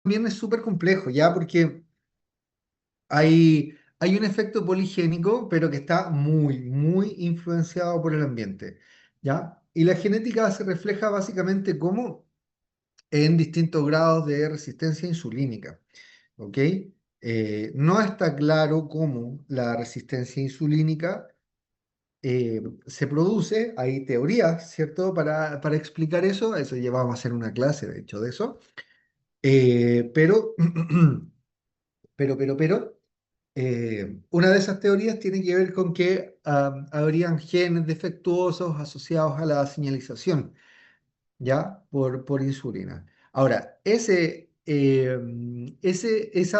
también es súper complejo, ¿ya? Porque hay un efecto poligénico, pero que está muy influenciado por el ambiente, ¿ya? Y la genética se refleja básicamente como en distintos grados de resistencia insulínica, ¿ok? No está claro cómo la resistencia insulínica se produce, hay teorías, ¿cierto? Para explicar eso llevamos a hacer una clase, de hecho, de eso. Pero, una de esas teorías tiene que ver con que habrían genes defectuosos asociados a la señalización, ¿ya? Por insulina. Ahora, esa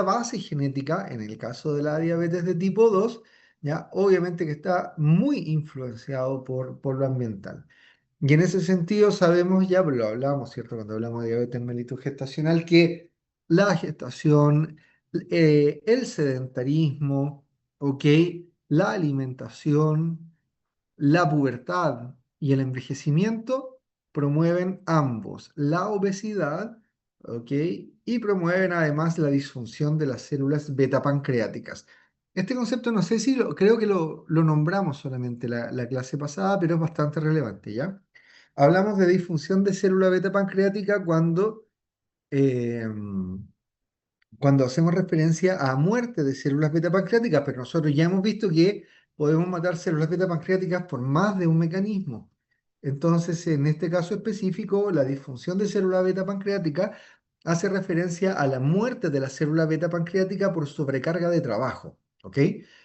base genética, en el caso de la diabetes de tipo 2, ¿ya? Obviamente que está muy influenciado por lo ambiental. Y en ese sentido sabemos ya, pero lo hablamos, ¿cierto? Cuando hablamos de diabetes mellitus gestacional, que la gestación, el sedentarismo, ¿ok? La alimentación, la pubertad y el envejecimiento promueven ambos la obesidad, ¿ok? Y promueven además la disfunción de las células beta pancreáticas. Este concepto no sé si creo que lo nombramos solamente la clase pasada, pero es bastante relevante, ¿ya? Hablamos de disfunción de célula beta pancreática eh, cuando hacemos referencia a muerte de células beta pancreáticas, pero nosotros ya hemos visto que podemos matar células beta pancreáticas por más de un mecanismo. Entonces, en este caso específico, la disfunción de célula beta pancreática hace referencia a la muerte de la célula beta pancreática por sobrecarga de trabajo, ¿ok?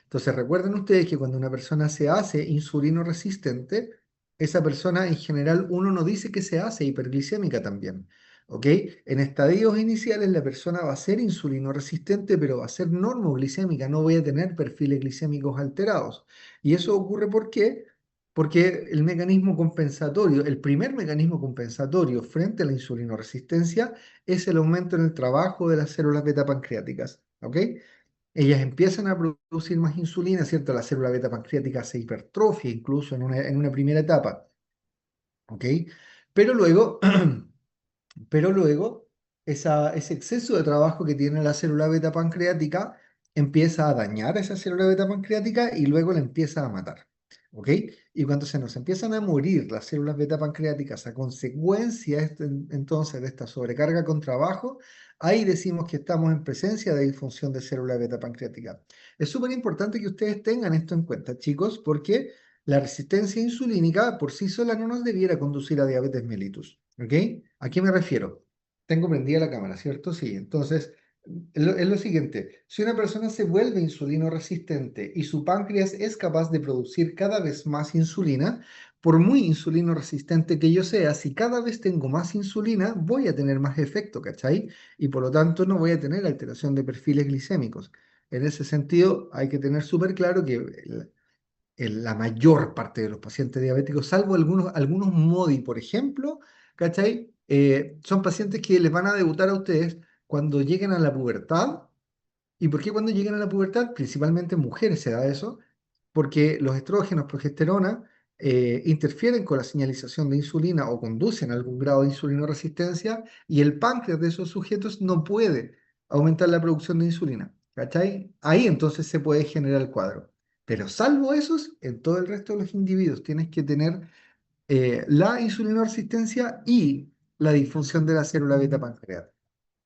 Entonces, recuerden ustedes que cuando una persona se hace insulino resistente, esa persona en general uno no dice que se hace hiperglicémica también. ¿Ok? En estadios iniciales la persona va a ser insulino resistente, pero va a ser normoglicémica, no voy a tener perfiles glicémicos alterados. ¿Y eso ocurre por qué? Porque el mecanismo compensatorio, el primer mecanismo compensatorio frente a la insulino resistencia es el aumento en el trabajo de las células beta pancreáticas. ¿Ok? Ellas empiezan a producir más insulina, ¿cierto? La célula beta pancreática se hipertrofia incluso en una primera etapa. ¿Ok? Pero luego Pero luego, ese exceso de trabajo que tiene la célula beta pancreática empieza a dañar a esa célula beta pancreática y luego la empieza a matar. ¿Ok? Y cuando se nos empiezan a morir las células beta pancreáticas a consecuencia entonces de esta sobrecarga con trabajo, ahí decimos que estamos en presencia de disfunción de célula beta pancreática. Es súper importante que ustedes tengan esto en cuenta, chicos, porque la resistencia insulínica por sí sola no nos debiera conducir a diabetes mellitus. ¿Ok? ¿A qué me refiero? Tengo prendida la cámara, ¿cierto? Sí. Entonces, es lo siguiente. Si una persona se vuelve insulino resistente y su páncreas es capaz de producir cada vez más insulina, por muy insulino resistente que yo sea, si cada vez tengo más insulina, voy a tener más efecto, ¿cachai? Y por lo tanto no voy a tener alteración de perfiles glicémicos. En ese sentido, hay que tener súper claro que la mayor parte de los pacientes diabéticos, salvo algunos MODI, por ejemplo, ¿cachai? Son pacientes que les van a debutar a ustedes cuando lleguen a la pubertad. ¿Y por qué cuando lleguen a la pubertad? Principalmente en mujeres se da eso, porque los estrógenos, progesterona, interfieren con la señalización de insulina o conducen a algún grado de insulinoresistencia y el páncreas de esos sujetos no puede aumentar la producción de insulina. ¿Cachai? Ahí entonces se puede generar el cuadro. Pero salvo esos, en todo el resto de los individuos tienes que tener la insulinoresistencia y la disfunción de la célula beta pancreática.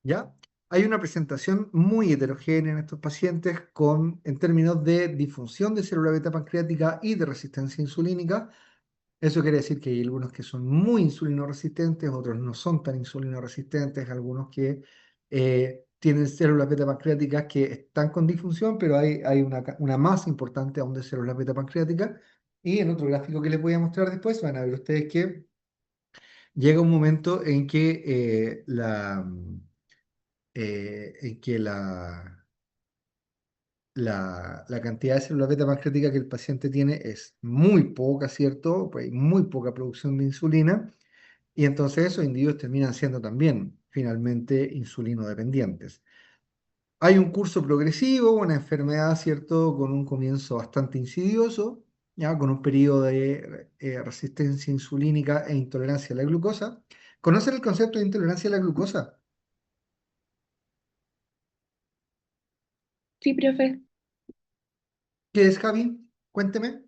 ¿Ya? Hay una presentación muy heterogénea en estos pacientes en términos de disfunción de célula beta pancreática y de resistencia insulínica. Eso quiere decir que hay algunos que son muy insulinoresistentes, otros no son tan insulinoresistentes, algunos que tienen células beta pancreáticas que están con disfunción, pero hay una más importante aún de células beta pancreáticas. Y en otro gráfico que les voy a mostrar después, van a ver ustedes que llega un momento en que la cantidad de células beta pancreáticas que el paciente tiene es muy poca, ¿cierto? Pues hay muy poca producción de insulina y entonces esos individuos terminan siendo también finalmente insulinodependientes. Hay un curso progresivo, una enfermedad, ¿cierto? Con un comienzo bastante insidioso, ya con un periodo de resistencia insulínica e intolerancia a la glucosa. ¿Conocen el concepto de intolerancia a la glucosa? Sí, profe. ¿Qué es, Javi? Cuénteme.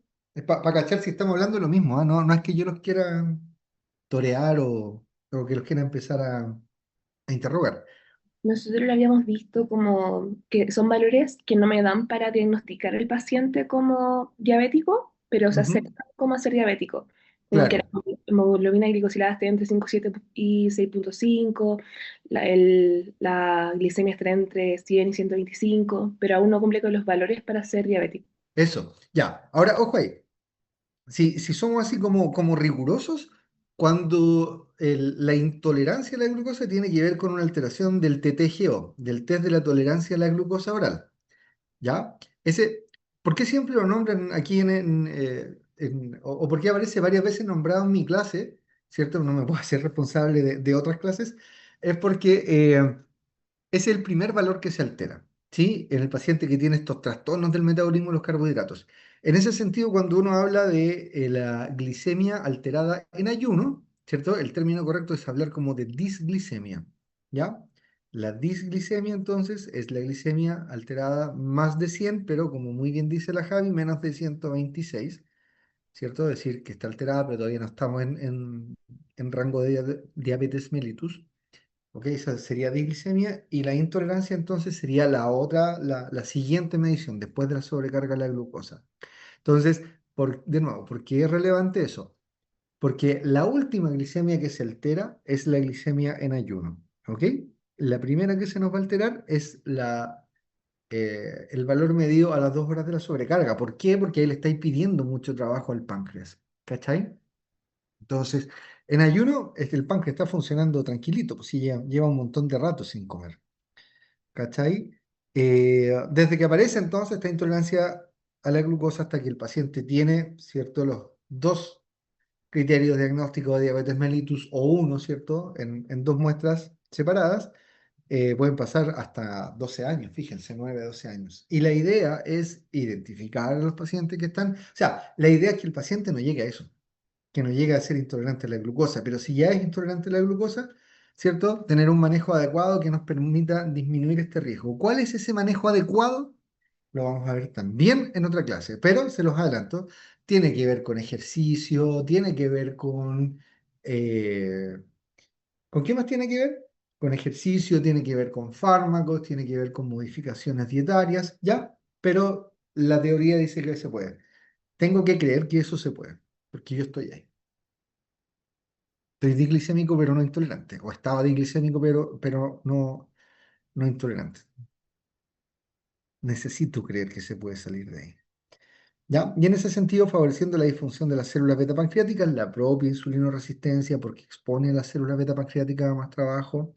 Para cachar si estamos hablando de lo mismo, ¿ah? No, no es que yo los quiera torear o que los quiera empezar a interrogar. Nosotros lo habíamos visto como que son valores que no me dan para diagnosticar al paciente como diabético, pero se Ujú. aceptan como ser diabético. Como que la Claro, hemoglobina glicosilada esté entre 5,7 y 6,5, la glicemia estará entre 100 y 125, pero aún no cumple con los valores para ser diabético. eso. Ya. Ahora, ojo ahí. Si somos así como rigurosos, cuando la intolerancia a la glucosa tiene que ver con una alteración del TTGO, del test de la tolerancia a la glucosa oral. ¿Ya? Ese, ¿por qué siempre lo nombran aquí o por qué aparece varias veces nombrado en mi clase? ¿Cierto? No me puedo hacer responsable de otras clases. Es porque es el primer valor que se altera, ¿sí? En el paciente que tiene estos trastornos del metabolismo de los carbohidratos. En ese sentido, cuando uno habla de la glicemia alterada en ayuno, ¿cierto? El término correcto es hablar como de disglicemia, ¿ya? La disglicemia, entonces, es la glicemia alterada más de 100, pero como muy bien dice la Javi, menos de 126, ¿cierto? Es decir, que está alterada, pero todavía no estamos en rango de diabetes mellitus. ¿Ok? Esa sería diglicemia y la intolerancia entonces sería la otra, la siguiente medición después de la sobrecarga de la glucosa. Entonces, de nuevo, ¿por qué es relevante eso? Porque la última glicemia que se altera es la glicemia en ayuno. ¿Ok? La primera que se nos va a alterar es el valor medido a las 2 horas de la sobrecarga. ¿Por qué? Porque ahí le estáis pidiendo mucho trabajo al páncreas. ¿Cachai? Entonces, en ayuno, el páncreas está funcionando tranquilito, pues sí, lleva un montón de rato sin comer, ¿cachai? Desde que aparece entonces esta intolerancia a la glucosa hasta que el paciente tiene, ¿cierto? Los dos criterios diagnósticos de diabetes mellitus o uno, ¿cierto? En dos muestras separadas, pueden pasar hasta 12 años, fíjense, 9 12 años. Y la idea es identificar a los pacientes que están, o sea, la idea es que el paciente no llegue a eso, que no llegue a ser intolerante a la glucosa, pero si ya es intolerante a la glucosa, ¿cierto? Tener un manejo adecuado que nos permita disminuir este riesgo. ¿Cuál es ese manejo adecuado? Lo vamos a ver también en otra clase, pero se los adelanto, tiene que ver con ejercicio, tiene que ver ¿con qué más tiene que ver? Con ejercicio, tiene que ver con fármacos, tiene que ver con modificaciones dietarias, ¿ya? Pero la teoría dice que se puede. Tengo que creer que eso se puede, porque yo estoy ahí. Estoy diglicémico pero no intolerante, o estaba diglicémico pero no intolerante. Necesito creer que se puede salir de ahí. ¿Ya? Y en ese sentido, favoreciendo la disfunción de las células beta pancreáticas, la propia insulinoresistencia, porque expone a las células beta pancreáticas a más trabajo,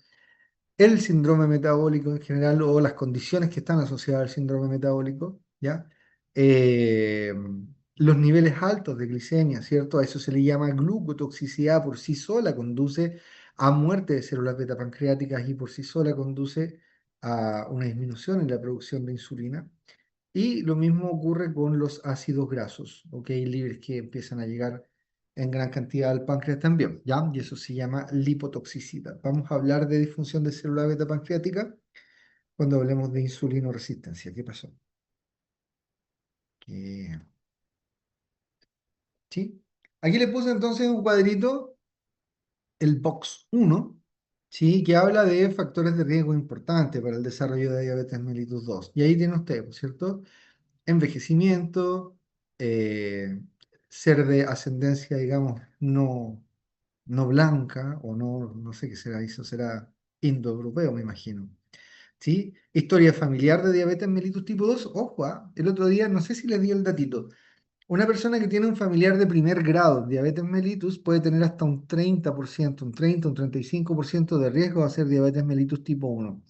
el síndrome metabólico en general o las condiciones que están asociadas al síndrome metabólico, ¿ya? Eh, los niveles altos de glicemia, ¿cierto? A eso se le llama glucotoxicidad por sí sola, conduce a muerte de células beta pancreáticas y por sí sola conduce a una disminución en la producción de insulina. Y lo mismo ocurre con los ácidos grasos, ¿ok? Libres que empiezan a llegar en gran cantidad al páncreas también, ¿ya? Y eso se llama lipotoxicidad. Vamos a hablar de disfunción de célula beta pancreática cuando hablemos de insulinoresistencia. ¿Qué pasó? ¿Qué? ¿Sí? Aquí le puse entonces un cuadrito, el box 1, ¿sí? Que habla de factores de riesgo importantes para el desarrollo de diabetes mellitus 2. Y ahí tiene usted, ¿cierto? Envejecimiento, eh, ser de ascendencia, digamos, no blanca, o no sé qué será eso, será indoeuropeo, me imagino. ¿Sí? Historia familiar de diabetes mellitus tipo 2, ojo, el otro día, no sé si les di el datito, una persona que tiene un familiar de primer grado de diabetes mellitus puede tener hasta un 30%, un 30, un 35% de riesgo de hacer diabetes mellitus tipo 1.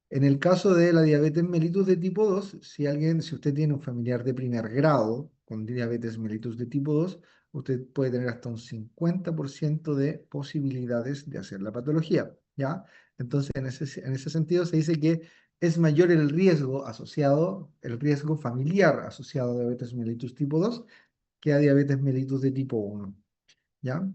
En el caso de la diabetes mellitus de tipo 2, si usted tiene un familiar de primer grado con diabetes mellitus de tipo 2, usted puede tener hasta un 50% de posibilidades de hacer la patología, ¿ya? Entonces, en ese sentido se dice que es mayor el riesgo familiar asociado a diabetes mellitus tipo 2 que a diabetes mellitus de tipo 1, ¿ya?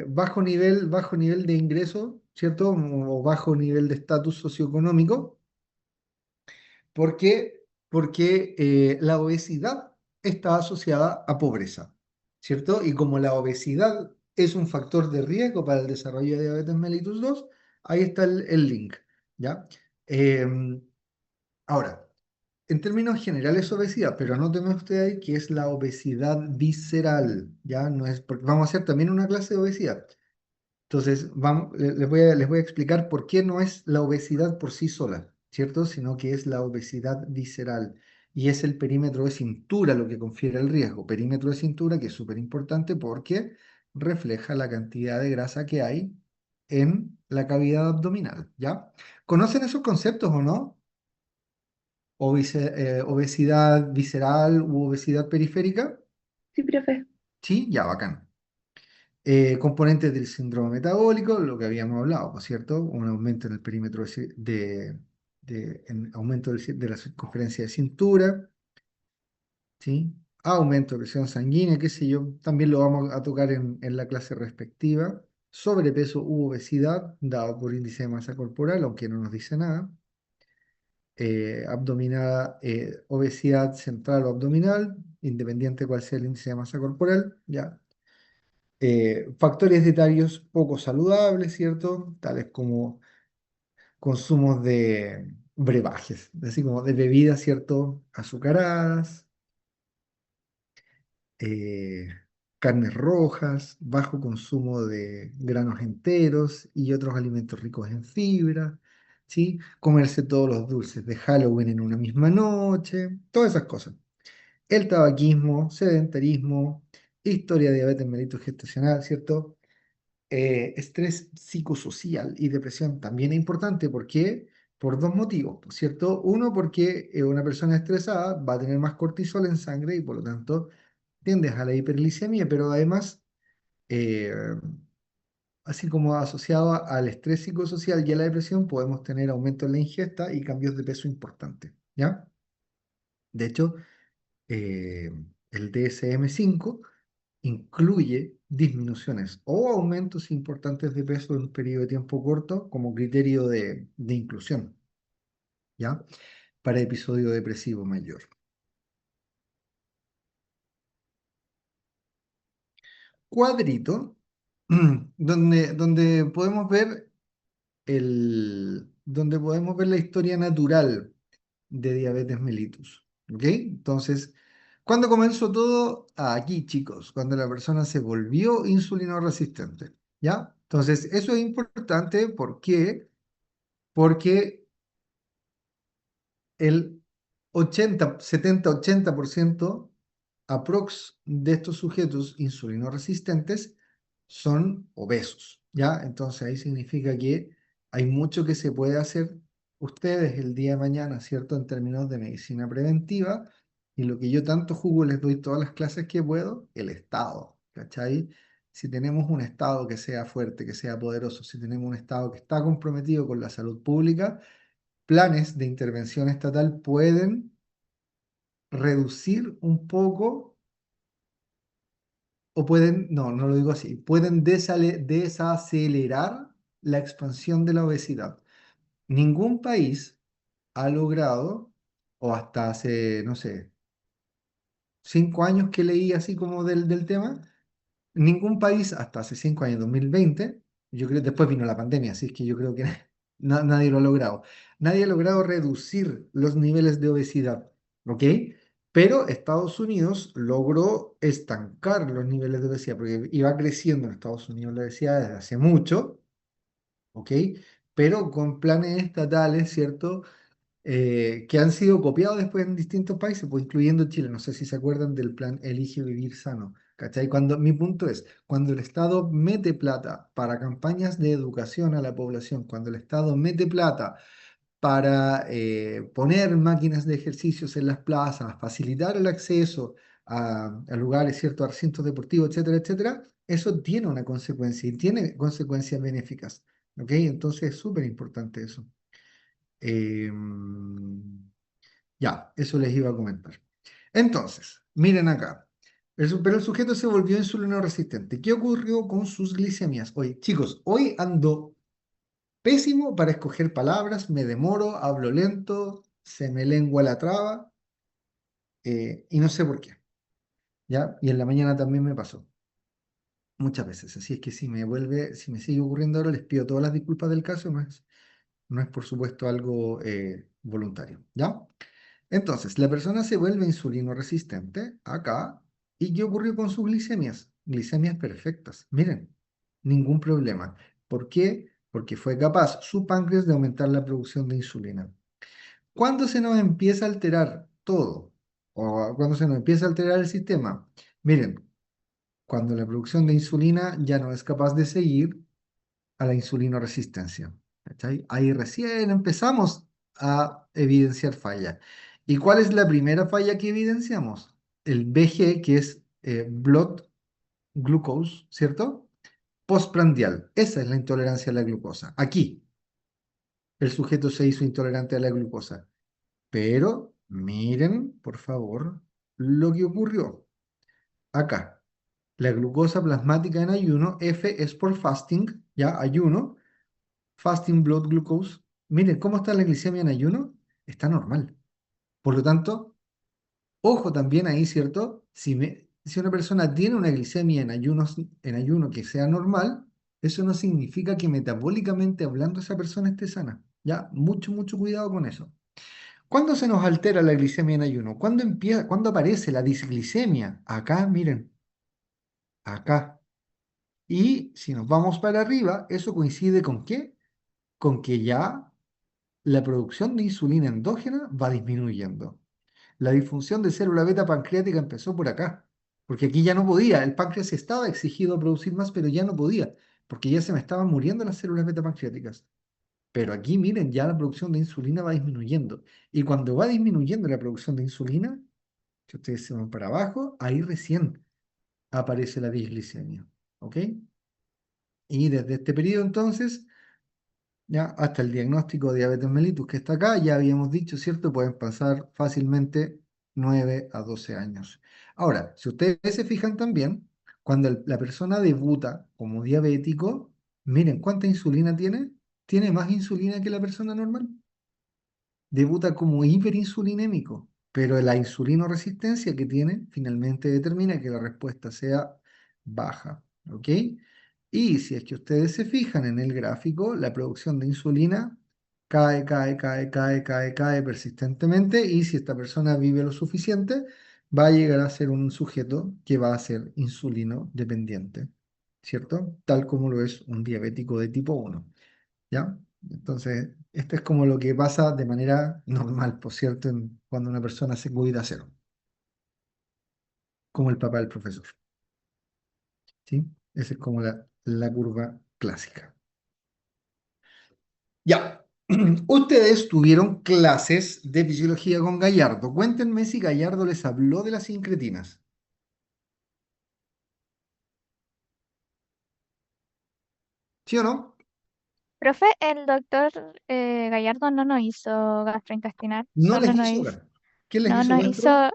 Bajo nivel de ingreso, ¿cierto? O bajo nivel de estatus socioeconómico, ¿Por qué? Porque la obesidad está asociada a pobreza, ¿cierto? Y como la obesidad es un factor de riesgo para el desarrollo de diabetes mellitus 2, ahí está el link, ¿ya? Em, Ahora, en términos generales obesidad, pero anóteme usted ahí que es la obesidad visceral, ¿ya? No es, porque vamos a hacer también una clase de obesidad. Entonces, les voy a explicar por qué no es la obesidad por sí sola, ¿cierto? Sino que es la obesidad visceral. Y es el perímetro de cintura lo que confiere el riesgo. Perímetro de cintura que es súper importante porque refleja la cantidad de grasa que hay en la cavidad abdominal, ¿ya? ¿Conocen esos conceptos o no? Obesidad visceral u obesidad periférica. Sí, profe. Sí, ya, bacán. Componentes del síndrome metabólico, lo que habíamos hablado, ¿por cierto? Un aumento en el perímetro aumento de la circunferencia de cintura, ¿sí? Aumento de presión sanguínea, qué sé yo, también lo vamos a tocar en la clase respectiva. Sobrepeso u obesidad, dado por índice de masa corporal, aunque no nos dice nada. Abdominal, obesidad central o abdominal, independiente cuál sea el índice de masa corporal, ¿ya? Factores dietarios poco saludables, ¿cierto? Tales como consumos de brebajes, así como de bebidas, ¿cierto? Azucaradas, eh, carnes rojas, bajo consumo de granos enteros y otros alimentos ricos en fibra, ¿sí? Comerse todos los dulces de Halloween en una misma noche, todas esas cosas. El tabaquismo, sedentarismo, historia de diabetes mellitus gestacional, ¿cierto? Estrés psicosocial y depresión también es importante. ¿Por qué? Por dos motivos, ¿cierto? Uno, porque una persona estresada va a tener más cortisol en sangre y por lo tanto tiendes a la hiperglicemia, pero además, eh, así como asociado al estrés psicosocial y a la depresión, podemos tener aumento en la ingesta y cambios de peso importantes, ¿ya? De hecho, eh, el DSM-5 incluye disminuciones o aumentos importantes de peso en un periodo de tiempo corto como criterio de inclusión, ¿ya? Para episodio depresivo mayor. Cuadrito, donde podemos ver donde podemos ver la historia natural de diabetes mellitus, ¿ok? Entonces, ¿cuándo comenzó todo? Aquí, chicos, cuando la persona se volvió insulino resistente, ¿ya? Entonces, eso es importante, ¿por qué? Porque el 70-80% aprox de estos sujetos insulino resistentes son obesos, ¿ya? Entonces ahí significa que hay mucho que se puede hacer ustedes el día de mañana, ¿cierto? En términos de medicina preventiva, y lo que yo tanto jugo les doy todas las clases que puedo, el Estado, ¿cachai? Si tenemos un Estado que sea fuerte, que sea poderoso, si tenemos un Estado que está comprometido con la salud pública, planes de intervención estatal pueden reducir un poco, o pueden, no, no lo digo así, pueden desacelerar la expansión de la obesidad. Ningún país ha logrado, o hasta hace, no sé, 5 años que leí así como del tema, ningún país hasta hace 5 años, 2020, yo creo, después vino la pandemia, así es que yo creo que nadie lo ha logrado. Nadie ha logrado reducir los niveles de obesidad, ¿ok? Pero Estados Unidos logró estancar los niveles de obesidad, porque iba creciendo en Estados Unidos la obesidad desde hace mucho, ¿ok? Pero con planes estatales, ¿cierto? Que han sido copiados después en distintos países, pues incluyendo Chile. No sé si se acuerdan del plan Elige Vivir Sano. ¿Cachai? Mi punto es, cuando el Estado mete plata para campañas de educación a la población, cuando el Estado mete plata para poner máquinas de ejercicios en las plazas, facilitar el acceso a lugares, ciertos recintos deportivos, etcétera, etcétera, eso tiene una consecuencia y tiene consecuencias benéficas. ¿Ok? Entonces es súper importante eso. Ya, eso les iba a comentar. Entonces, miren acá. Pero el sujeto se volvió insulino resistente. ¿Qué ocurrió con sus glicemias? Oye, chicos, hoy ando pésimo para escoger palabras, me demoro, hablo lento. se me lengua la traba y no sé por qué, ¿ya? Y en la mañana también me pasó muchas veces. Así es que si me sigue ocurriendo ahora, les pido todas las disculpas del caso, no es por supuesto algo voluntario, ¿ya? Entonces, la persona se vuelve insulino resistente acá. ¿Y qué ocurrió con sus glicemias? Glicemias perfectas. Miren, ningún problema. ¿Por qué? Porque fue capaz su páncreas de aumentar la producción de insulina. ¿Cuándo se nos empieza a alterar todo? ¿O cuando se nos empieza a alterar el sistema? Miren, cuando la producción de insulina ya no es capaz de seguir a la insulinoresistencia. ¿Cachai? Ahí recién empezamos a evidenciar falla. ¿Y cuál es la primera falla que evidenciamos? El BG, que es Blood Glucose, ¿cierto? Postprandial. Esa es la intolerancia a la glucosa. Aquí, el sujeto se hizo intolerante a la glucosa. Pero miren, por favor, lo que ocurrió. Acá, la glucosa plasmática en ayuno, F es por fasting, ya ayuno, fasting blood glucose. Miren, ¿cómo está la glicemia en ayuno? Está normal. Por lo tanto, ojo también ahí, ¿cierto? Si una persona tiene una glicemia en ayuno que sea normal, eso no significa que metabólicamente hablando esa persona esté sana. Ya, mucho, mucho cuidado con eso. ¿Cuándo se nos altera la glicemia en ayuno? ¿Cuándo aparece la disglicemia? Acá, miren, acá. Y si nos vamos para arriba, ¿eso coincide con qué? Con que ya la producción de insulina endógena va disminuyendo. La disfunción de célula beta pancreática empezó por acá, porque aquí ya no podía, el páncreas estaba exigido a producir más, pero ya no podía, porque ya se me estaban muriendo las células beta pancreáticas. Pero aquí, miren, ya la producción de insulina va disminuyendo. Y cuando va disminuyendo la producción de insulina, si ustedes se van para abajo, ahí recién aparece la disglicemia. ¿Ok? Y desde este periodo entonces ya hasta el diagnóstico de diabetes mellitus que está acá, ya habíamos dicho, ¿cierto? Pueden pasar fácilmente 9 a 12 años. Ahora, si ustedes se fijan también, cuando la persona debuta como diabético, miren cuánta insulina tiene. Tiene más insulina que la persona normal. Debuta como hiperinsulinémico, pero la insulinoresistencia que tiene finalmente determina que la respuesta sea baja. ¿Ok? Y si es que ustedes se fijan en el gráfico, la producción de insulina cae persistentemente y si esta persona vive lo suficiente, va a llegar a ser un sujeto que va a ser insulino dependiente, ¿cierto? Tal como lo es un diabético de tipo 1, ¿ya? Entonces, esto es como lo que pasa de manera normal, por cierto, cuando una persona se cuida cero, como el papá del profesor, ¿sí? Esa es como la curva clásica. Ya. Ustedes tuvieron clases de fisiología con Gallardo. Cuéntenme si Gallardo les habló de las incretinas. ¿Sí o no? Profe, el doctor Gallardo no nos hizo gastrointestinal, No solo les nos hizo hizo, gastro. ¿Quién les no hizo nos gastro? hizo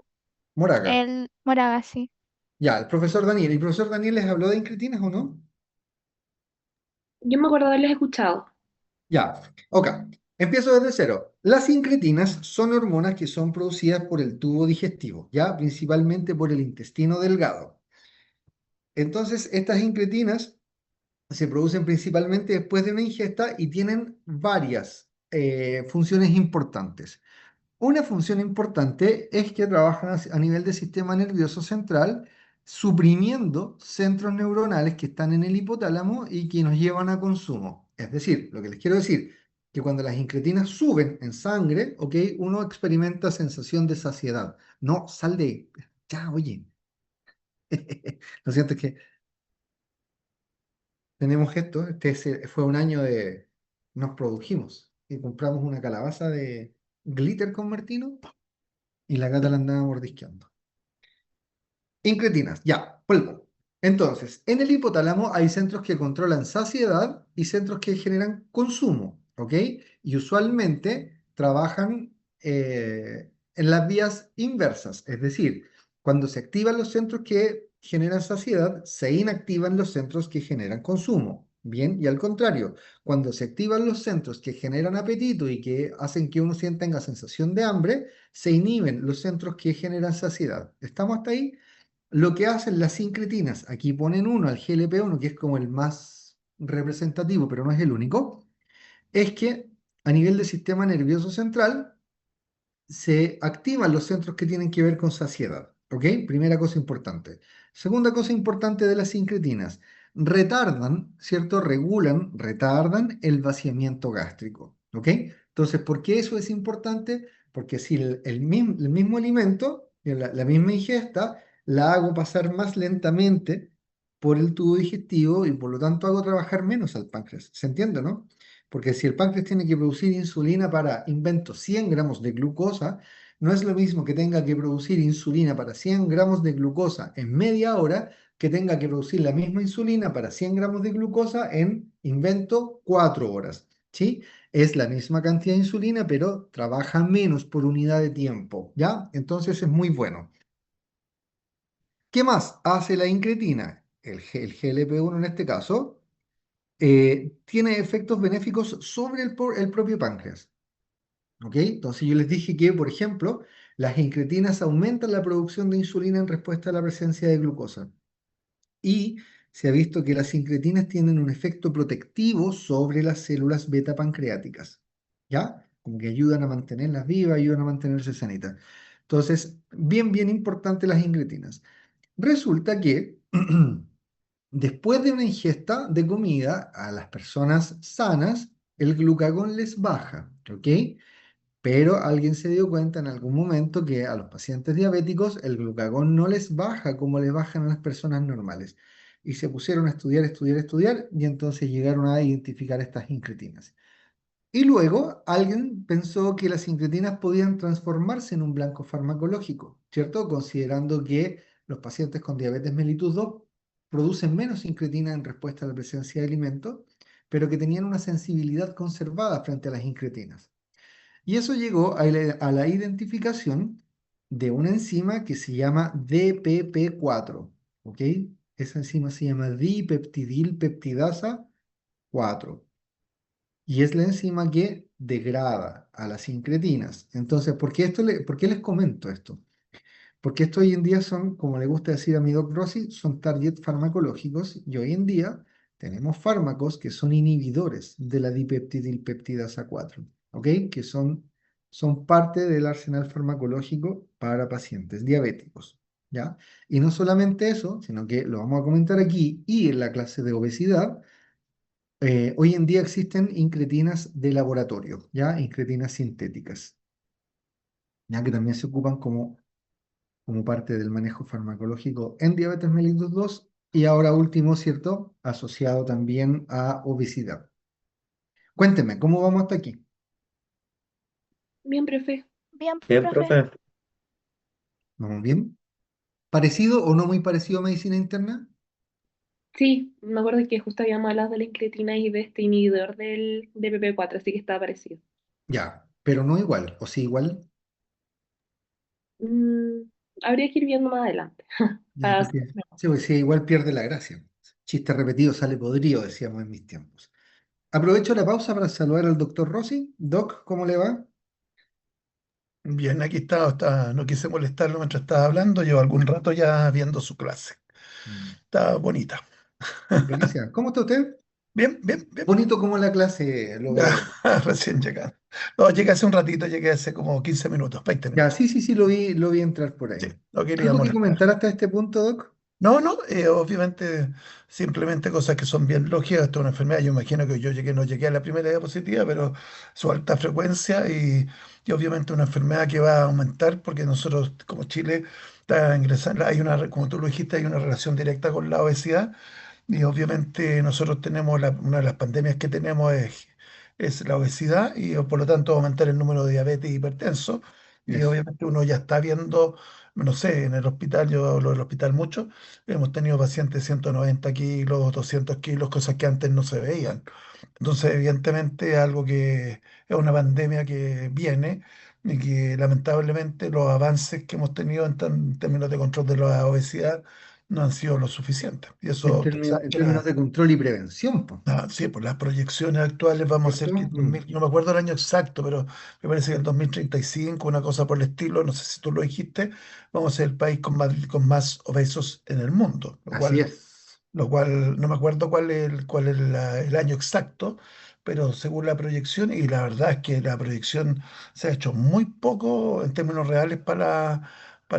Moraga. el Moraga, sí. Ya, el profesor Daniel. ¿El profesor Daniel les habló de incretinas o no? Yo me acuerdo de haberles escuchado. Ya, ok. Empiezo desde cero. Las incretinas son hormonas que son producidas por el tubo digestivo, ya, principalmente por el intestino delgado. Entonces, estas incretinas se producen principalmente después de una ingesta y tienen varias funciones importantes. Una función importante es que trabajan a nivel del sistema nervioso central, suprimiendo centros neuronales que están en el hipotálamo y que nos llevan a consumo. Es decir, lo que les quiero decir, que cuando las incretinas suben en sangre, ¿ok? Uno experimenta sensación de saciedad. No, sal de ahí. Ya, oye. Lo siento, es que tenemos esto. Fue un año de... Nos produjimos y compramos una calabaza de glitter con Martino y la gata la andaba mordisqueando. Incretinas, ya, vuelvo. Entonces, en el hipotálamo hay centros que controlan saciedad y centros que generan consumo, ¿ok? Y usualmente trabajan en las vías inversas, es decir, cuando se activan los centros que generan saciedad, se inactivan los centros que generan consumo. Bien, y al contrario, cuando se activan los centros que generan apetito y que hacen que uno tenga sensación de hambre, se inhiben los centros que generan saciedad. ¿Estamos hasta ahí? Lo que hacen las sincretinas, aquí ponen uno, al GLP-1, que es como el más representativo, pero no es el único, es que a nivel del sistema nervioso central se activan los centros que tienen que ver con saciedad. ¿Ok? Primera cosa importante. Segunda cosa importante de las sincretinas, retardan, ¿cierto? Regulan, retardan el vaciamiento gástrico. ¿Ok? Entonces, ¿por qué eso es importante? Porque si el mismo alimento, la misma ingesta, la hago pasar más lentamente por el tubo digestivo y por lo tanto hago trabajar menos al páncreas. ¿Se entiende, no? Porque si el páncreas tiene que producir insulina para, invento, 100 gramos de glucosa, no es lo mismo que tenga que producir insulina para 100 gramos de glucosa en media hora que tenga que producir la misma insulina para 100 gramos de glucosa en, invento, 4 horas. ¿Sí? Es la misma cantidad de insulina, pero trabaja menos por unidad de tiempo. ¿Ya? Entonces es muy bueno. ¿Qué más hace la incretina? El GLP-1 en este caso tiene efectos benéficos sobre el propio páncreas. ¿Ok? Entonces yo les dije que, por ejemplo, las incretinas aumentan la producción de insulina en respuesta a la presencia de glucosa. Y se ha visto que las incretinas tienen un efecto protectivo sobre las células beta pancreáticas. ¿Ya? Como que ayudan a mantenerlas vivas, ayudan a mantenerse sanitas. Entonces, bien importante las incretinas. Resulta que después de una ingesta de comida, a las personas sanas, el glucagón les baja, ¿ok? Pero alguien se dio cuenta en algún momento que a los pacientes diabéticos el glucagón no les baja como les bajan a las personas normales. Y se pusieron a estudiar, y entonces llegaron a identificar estas incretinas. Y luego alguien pensó que las incretinas podían transformarse en un blanco farmacológico, ¿cierto? Considerando que los pacientes con diabetes mellitus 2 producen menos incretina en respuesta a la presencia de alimentos, pero que tenían una sensibilidad conservada frente a las incretinas. Y eso llegó a la identificación de una enzima que se llama DPP4, ¿ok? Esa enzima se llama dipeptidilpeptidasa 4 y es la enzima que degrada a las incretinas. Entonces, ¿por qué les comento esto? Porque esto hoy en día son, como le gusta decir a mi doc Rossi, son target farmacológicos y hoy en día tenemos fármacos que son inhibidores de la dipeptidilpeptidasa 4, ¿ok? Que son parte del arsenal farmacológico para pacientes diabéticos, ¿ya? Y no solamente eso, sino que lo vamos a comentar aquí y en la clase de obesidad. Hoy en día existen incretinas de laboratorio, ¿ya? Incretinas sintéticas, ya que también se ocupan como parte del manejo farmacológico en diabetes mellitus 2 y ahora último, ¿cierto? Asociado también a obesidad. Cuénteme, ¿cómo vamos hasta aquí? Bien, profe. Bien, Bien, profe. profe. ¿Vamos bien? ¿Parecido o no muy parecido a medicina interna? Sí, me acuerdo que justo habíamos hablado de la incretina y de este inhibidor del DPP4, así que estaba parecido. Ya, pero no igual, o sí igual, Mm, habría que ir viendo más adelante. ya, Para- porque sí, pues sí, igual pierde la gracia. Chiste repetido sale podrido, decíamos en mis tiempos. Aprovecho la pausa para saludar al doctor Rossi. Doc, ¿cómo le va? Bien, aquí no quise molestarlo mientras estaba hablando, llevo algún rato ya viendo su clase. Mm. Está bonita. Gracias. ¿Cómo está usted? Bien, bien, bien. Bonito como la clase, lo veo. Recién llegando. No, llegué hace un ratito, llegué hace como 15 minutos, 20 Ya, minutos. sí, lo vi entrar por Sí, ahí. no quería ¿Algo que molestar. comentar hasta este punto, Doc? No, no, obviamente simplemente cosas que son bien lógicas. Esto es una enfermedad, yo imagino que yo llegué, no llegué a la primera diapositiva, pero su alta frecuencia y obviamente una enfermedad que va a aumentar porque nosotros como Chile está ingresando, como tú lo dijiste, hay una relación directa con la obesidad. Y obviamente nosotros tenemos una de las pandemias que tenemos es la obesidad y por lo tanto va a aumentar el número de diabetes y hipertensos. Y Eso. obviamente uno ya está viendo, no sé, en el hospital, yo hablo del hospital mucho, hemos tenido pacientes de 190 kilos, 200 kilos, cosas que antes no se veían. Entonces, evidentemente, algo que es una pandemia que viene y que lamentablemente los avances que hemos tenido en términos de control de la obesidad no han sido lo suficiente. Y eso, tú sabes En que términos de control y prevención, pues, sí, pues las proyecciones actuales vamos a ¿cierto? ser que no me acuerdo el año exacto, pero me parece que en 2035, una cosa por el estilo, no sé si tú lo dijiste, vamos a ser el país con más obesos en el mundo, lo Así cual es. no me acuerdo cuál es el año exacto, pero según la proyección, y la verdad es que la proyección se ha hecho muy poco en términos reales para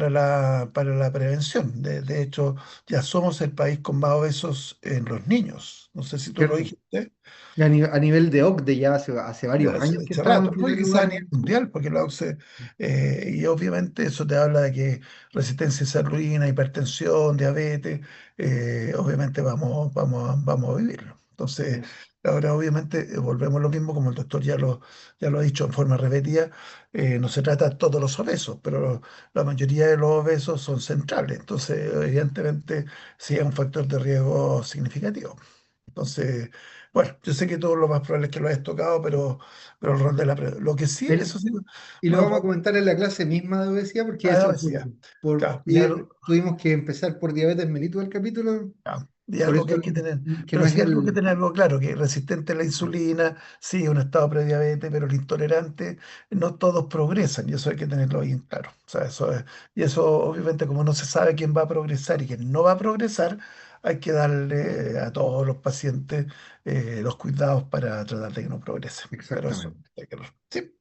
la prevención. De hecho, ya somos el país con más obesos en los niños. No sé si tú lo ¿Cierto? dijiste. Y a nivel de OCDE ya hace Ya varios hace, años que hace estamos en rato, ¿no? Y primer quizás a lugar. nivel mundial, porque la OCDE, y obviamente eso te habla de que resistencia a insulina, hipertensión, diabetes, obviamente vamos a vivirlo. Entonces, Eso. ahora obviamente volvemos a lo mismo, como el doctor ya lo ha dicho en forma repetida, no se trata de todos los obesos, pero la mayoría de los obesos son centrales, entonces evidentemente sí es un factor de riesgo significativo. Entonces, bueno, yo sé que todo lo más probable es que lo hayas tocado, pero el rol de lo que sí, El- eso sí, y lo uno vamos a puede. comentar en la clase misma de obesidad, porque Ah, eso, decía, claro, tuvimos que empezar por diabetes mellitus el capítulo, y por algo eso que hay que tener, que no pero es sí algo que el... tener algo claro, que resistente a la insulina, sí, un estado prediabetes, pero el intolerante, no todos progresan, y eso hay que tenerlo bien claro. O sea, y eso obviamente como no se sabe quién va a progresar y quién no va a progresar, hay que darle a todos los pacientes los cuidados para tratar de que no progresen. Pero eso, Exactamente, sí,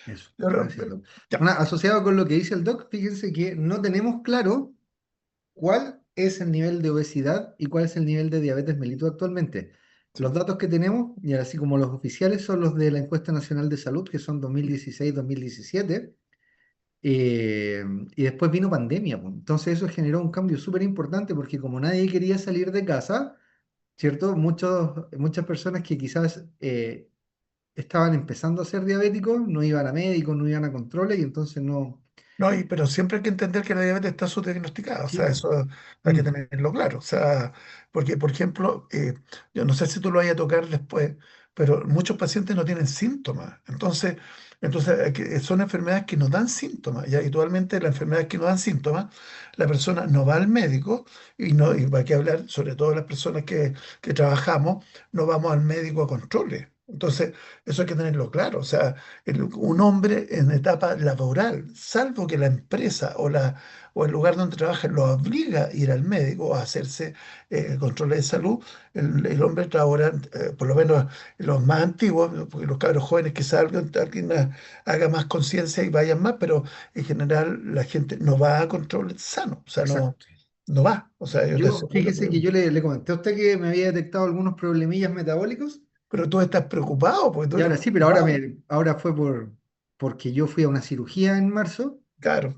eso, pero, gracias, Doc. ya. Bueno, asociado con lo que dice el Doc, fíjense que no tenemos claro cuál es el nivel de obesidad y cuál es el nivel de diabetes mellitus actualmente. Sí. Los datos que tenemos, y así como los oficiales, son los de la Encuesta Nacional de Salud, que son 2016-2017, eh, y después vino pandemia, pues. Entonces eso generó un cambio súper importante porque como nadie quería salir de casa, ¿cierto? Muchas personas que quizás estaban empezando a ser diabéticos no iban a médicos, no iban a controles y entonces no... No, pero siempre hay que entender que la diabetes está subdiagnosticada, o Sí, sea, pues. eso hay que Mm, tenerlo claro, o sea, porque, por ejemplo, yo no sé si tú lo vayas a tocar después, pero muchos pacientes no tienen síntomas, entonces son enfermedades que no dan síntomas, y habitualmente las enfermedades que no dan síntomas, la persona no va al médico, y va a hablar, sobre todo las personas que trabajamos, no vamos al médico a controles. Entonces, eso hay que tenerlo claro. O sea, un hombre en etapa laboral, salvo que la empresa o el lugar donde trabaja lo obliga a ir al médico a hacerse controles de salud, el hombre trabaja, por lo menos los más antiguos, porque los cabros jóvenes que salgan, alguien haga más conciencia y vayan más, pero en general la gente no va a controles sanos, o sea, exacto. no va. O sea, yo te Yo, aseguro fíjese que que. yo le comenté a usted que me había detectado algunos problemillas metabólicos. Pero tú estás preocupado, porque tú Y eres ahora sí, pero preocupado. ahora fue porque yo fui a una cirugía en marzo. Claro.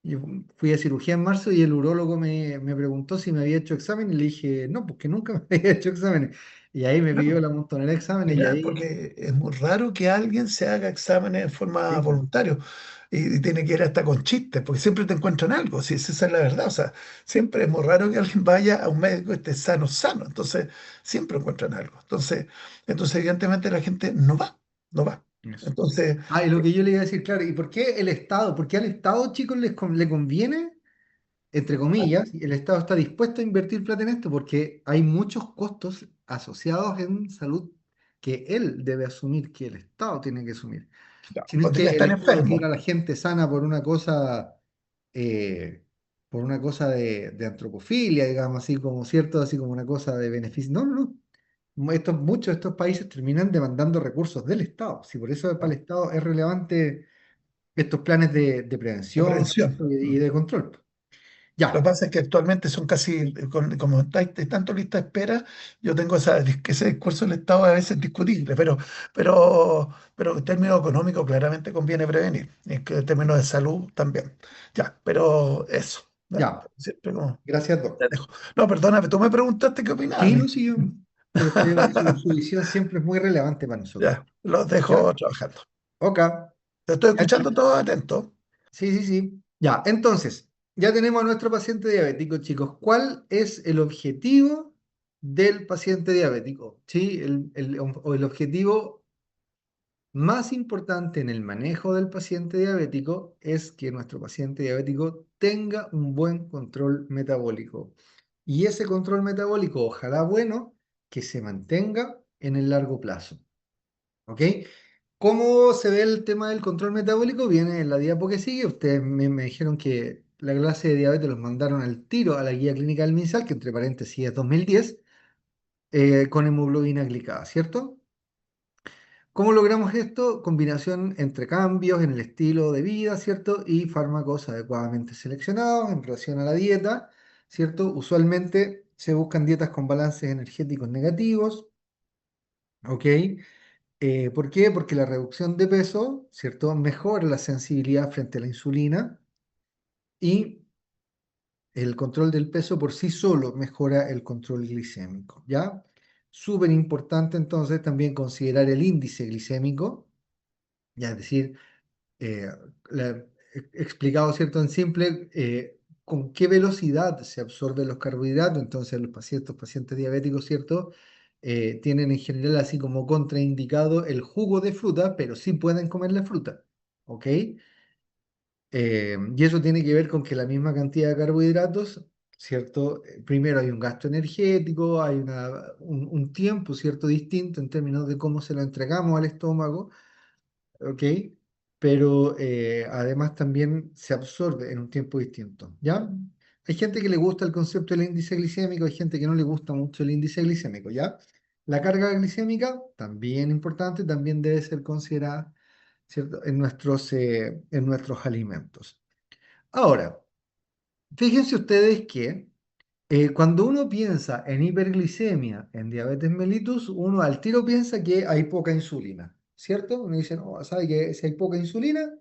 Yo fui a cirugía en marzo y el urólogo me preguntó si me había hecho examen y le dije, no, porque nunca me había hecho exámenes. Y ahí me pidió Claro. la montonera de exámenes y Mira, ahí, porque es muy raro que alguien se haga exámenes en forma sí, pues, voluntaria y tiene que ir hasta con chistes, porque siempre te encuentran algo, si esa es la verdad. O sea, siempre es muy raro que alguien vaya a un médico y esté sano, sano. Entonces, siempre encuentran algo. Entonces evidentemente la gente no va, no va. eso. Entonces, Ah, y lo que yo le iba a decir, claro, ¿y por qué el Estado? ¿Por qué al Estado, chicos, le conviene, entre comillas, y el Estado está dispuesto a invertir plata en esto? Porque hay muchos costos asociados en salud que él debe asumir, que el Estado tiene que asumir. ya, Si no es cuando ya que el están Estado enfermos. quiere a la gente sana eh, por una cosa de antropofilia, digamos, así como cierto, así como una cosa de beneficio. No, no, no. Muchos de estos países terminan demandando recursos del Estado. Si por eso para el Estado es relevante estos planes de De prevención, prevención. ¿cierto? Y de control. Lo que Ya, pasa es que actualmente son casi, como hay tanto lista de espera, yo tengo ese discurso del Estado a veces discutible, pero en términos económicos claramente conviene prevenir, y que en términos de salud también. Ya, pero eso. Ya, ya. siempre como Gracias, Doc. te dejo. No, perdóname, tú me preguntaste qué opinabas. Sí, no, sí, pero su visión siempre es muy relevante para nosotros. Ya, los ¿Ya? dejo trabajando. Ok. Te estoy Ya, escuchando todo atento. sí, sí, sí. Ya, entonces, ya tenemos a nuestro paciente diabético, chicos. ¿Cuál es el objetivo del paciente diabético? ¿Sí? O el objetivo más importante en el manejo del paciente diabético es que nuestro paciente diabético tenga un buen control metabólico. Y ese control metabólico, ojalá bueno, que se mantenga en el largo plazo. ¿Ok? ¿Cómo se ve el tema del control metabólico? Viene en la diapo que sigue. Ustedes me dijeron que la clase de diabetes los mandaron al tiro a la guía clínica del MinSal, que entre paréntesis es 2010, con hemoglobina glicada, ¿cierto? ¿Cómo logramos esto? Combinación entre cambios en el estilo de vida, ¿cierto? Y fármacos adecuadamente seleccionados en relación a la dieta, ¿cierto? Usualmente se buscan dietas con balances energéticos negativos, ¿ok? ¿Por qué? Porque la reducción de peso, ¿cierto? Mejora la sensibilidad frente a la insulina y el control del peso por sí solo mejora el control glicémico, ¿ya? Súper importante entonces también considerar el índice glicémico, ya es decir, eh, explicado, ¿cierto? En simple, con qué velocidad se absorben los carbohidratos. Entonces, los pacientes diabéticos, ¿cierto? Tienen en general así como contraindicado el jugo de fruta, pero sí pueden comer la fruta, ¿ok? Y eso tiene que ver con que la misma cantidad de carbohidratos, ¿cierto? Primero hay un gasto energético, hay un tiempo, ¿cierto? Distinto en términos de cómo se lo entregamos al estómago, ¿ok? Pero además también se absorbe en un tiempo distinto, ¿ya? Hay gente que le gusta el concepto del índice glicémico, hay gente que no le gusta mucho el índice glicémico, ¿ya? La carga glicémica, también importante, también debe ser considerada, ¿cierto? En nuestros alimentos. Ahora, fíjense ustedes que cuando uno piensa en hiperglicemia, en diabetes mellitus, uno al tiro piensa que hay poca insulina, ¿cierto? Uno dice, no, sabe que si hay poca insulina,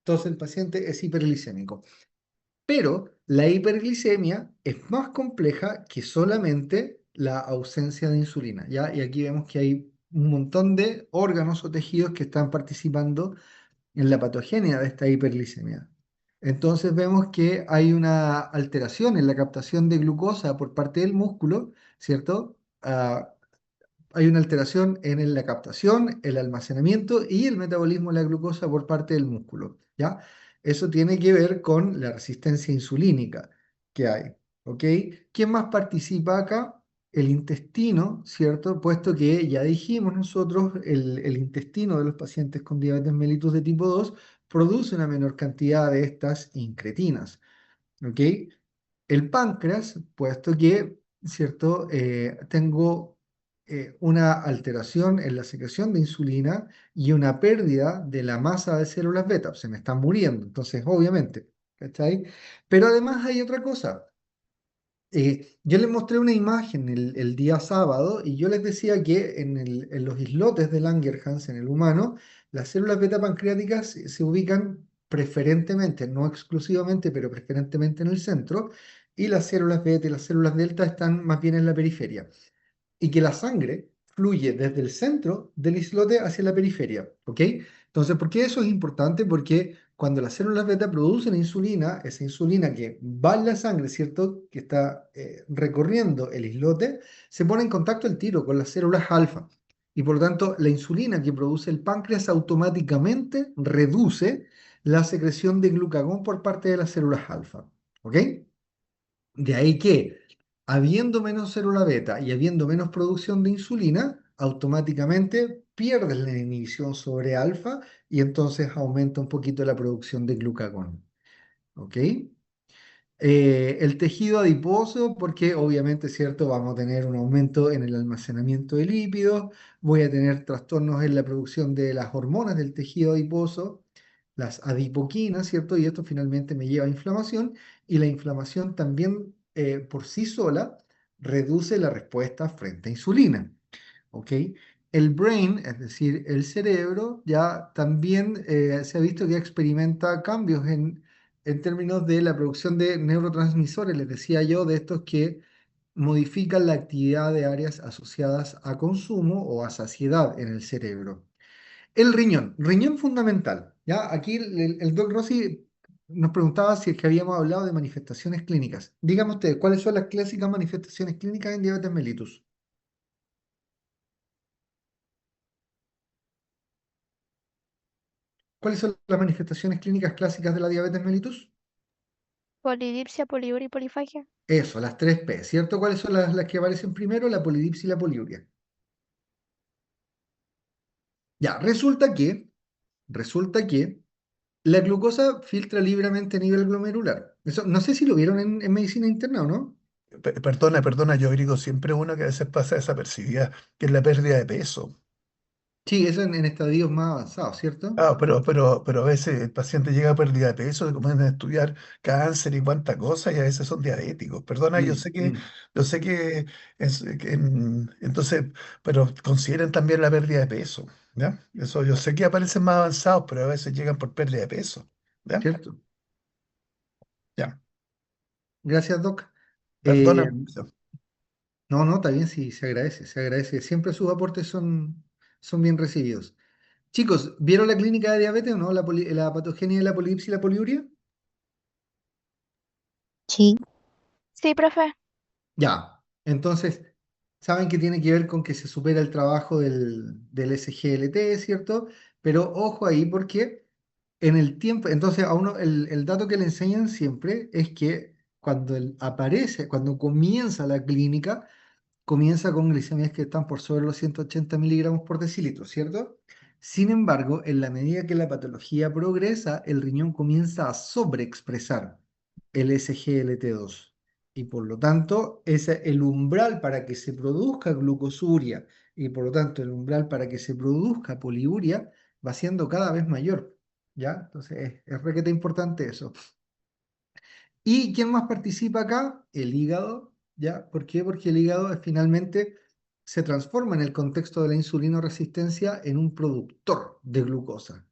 entonces el paciente es hiperglicémico. Pero la hiperglicemia es más compleja que solamente la ausencia de insulina, ¿ya? Y aquí vemos que hay un montón de órganos o tejidos que están participando en la patogenia de esta hiperglicemia. Entonces vemos que hay una alteración en la captación de glucosa por parte del músculo, ¿cierto? Hay una alteración en la captación, el almacenamiento y el metabolismo de la glucosa por parte del músculo, ¿ya? Eso tiene que ver con la resistencia insulínica que hay, ¿ok? ¿Quién más participa acá? El intestino, ¿cierto? Puesto que ya dijimos nosotros, el intestino de los pacientes con diabetes mellitus de tipo 2 produce una menor cantidad de estas incretinas, ¿ok? El páncreas, puesto que, ¿cierto? Tengo una alteración en la secreción de insulina y una pérdida de la masa de células beta, se me están muriendo, entonces obviamente, ¿cachai? Pero además hay otra cosa. Yo les mostré una imagen el día sábado y yo les decía que en los islotes de Langerhans en el humano, las células beta pancreáticas se ubican preferentemente, no exclusivamente, pero preferentemente en el centro, y las células beta y las células delta están más bien en la periferia y que la sangre fluye desde el centro del islote hacia la periferia, ¿ok? Entonces, ¿por qué eso es importante? Porque cuando las células beta producen insulina, esa insulina que va en la sangre, ¿cierto? Que está recorriendo el islote, se pone en contacto al tiro con las células alfa. Y por lo tanto, la insulina que produce el páncreas automáticamente reduce la secreción de glucagón por parte de las células alfa, ¿ok? De ahí que, habiendo menos célula beta y habiendo menos producción de insulina, automáticamente pierdes la inhibición sobre alfa y entonces aumenta un poquito la producción de glucagón. ¿Ok? El tejido adiposo, porque obviamente, ¿cierto? Vamos a tener un aumento en el almacenamiento de lípidos, voy a tener trastornos en la producción de las hormonas del tejido adiposo, las adipoquinas, ¿cierto? Y esto finalmente me lleva a inflamación y la inflamación también por sí sola reduce la respuesta frente a insulina. ¿Ok? El brain, es decir, el cerebro, ya también se ha visto que experimenta cambios en términos de la producción de neurotransmisores, les decía yo, de estos que modifican la actividad de áreas asociadas a consumo o a saciedad en el cerebro. El riñón fundamental. ¿Ya? Aquí el Doc Rossi nos preguntaba si es que habíamos hablado de manifestaciones clínicas. Dígame usted, ¿cuáles son las clásicas manifestaciones clínicas en diabetes mellitus? ¿Cuáles son las manifestaciones clínicas clásicas de la diabetes mellitus? Polidipsia, poliuria y polifagia. Eso, las tres P, ¿cierto? ¿Cuáles son las que aparecen primero? La polidipsia y la poliuria. Ya, resulta que la glucosa filtra libremente a nivel glomerular. Eso, no sé si lo vieron en medicina interna o no. Perdona, yo digo siempre una que a veces pasa desapercibida, que es la pérdida de peso. Sí, eso en estadios más avanzados, ¿cierto? Ah, pero a veces el paciente llega a pérdida de peso, le comienzan a estudiar cáncer y cuánta cosa, y a veces son diabéticos. Perdona, Mm, mm, yo sé entonces, pero consideren también la pérdida de peso, ¿ya? Eso yo sé que aparecen más avanzados, pero a veces llegan por pérdida de peso, ¿ya? ¿cierto? Ya, Gracias, Doc. perdona. Eh, no, no, está bien, sí, se agradece, se agradece. Siempre sus aportes son bien recibidos. Chicos, ¿vieron la clínica de diabetes o no? La patogenia de la polipsia y la poliuria. Sí. Sí, profe. Ya, entonces, saben que tiene que ver con que se supera el trabajo del SGLT, ¿cierto? Pero ojo ahí porque en el tiempo, entonces a uno el dato que le enseñan siempre es que cuando aparece, cuando comienza la clínica, comienza con glicemias que están por sobre los 180 miligramos por decilitro, ¿cierto? Sin embargo, en la medida que la patología progresa, el riñón comienza a sobreexpresar el SGLT2 y por lo tanto, el umbral para que se produzca glucosuria y por lo tanto el umbral para que se produzca poliuria va siendo cada vez mayor, ¿ya? Entonces es requete importante eso. ¿Y quién más participa acá? El hígado, ¿ya? ¿Por qué? Porque el hígado finalmente se transforma en el contexto de la insulinoresistencia en un productor de glucosa,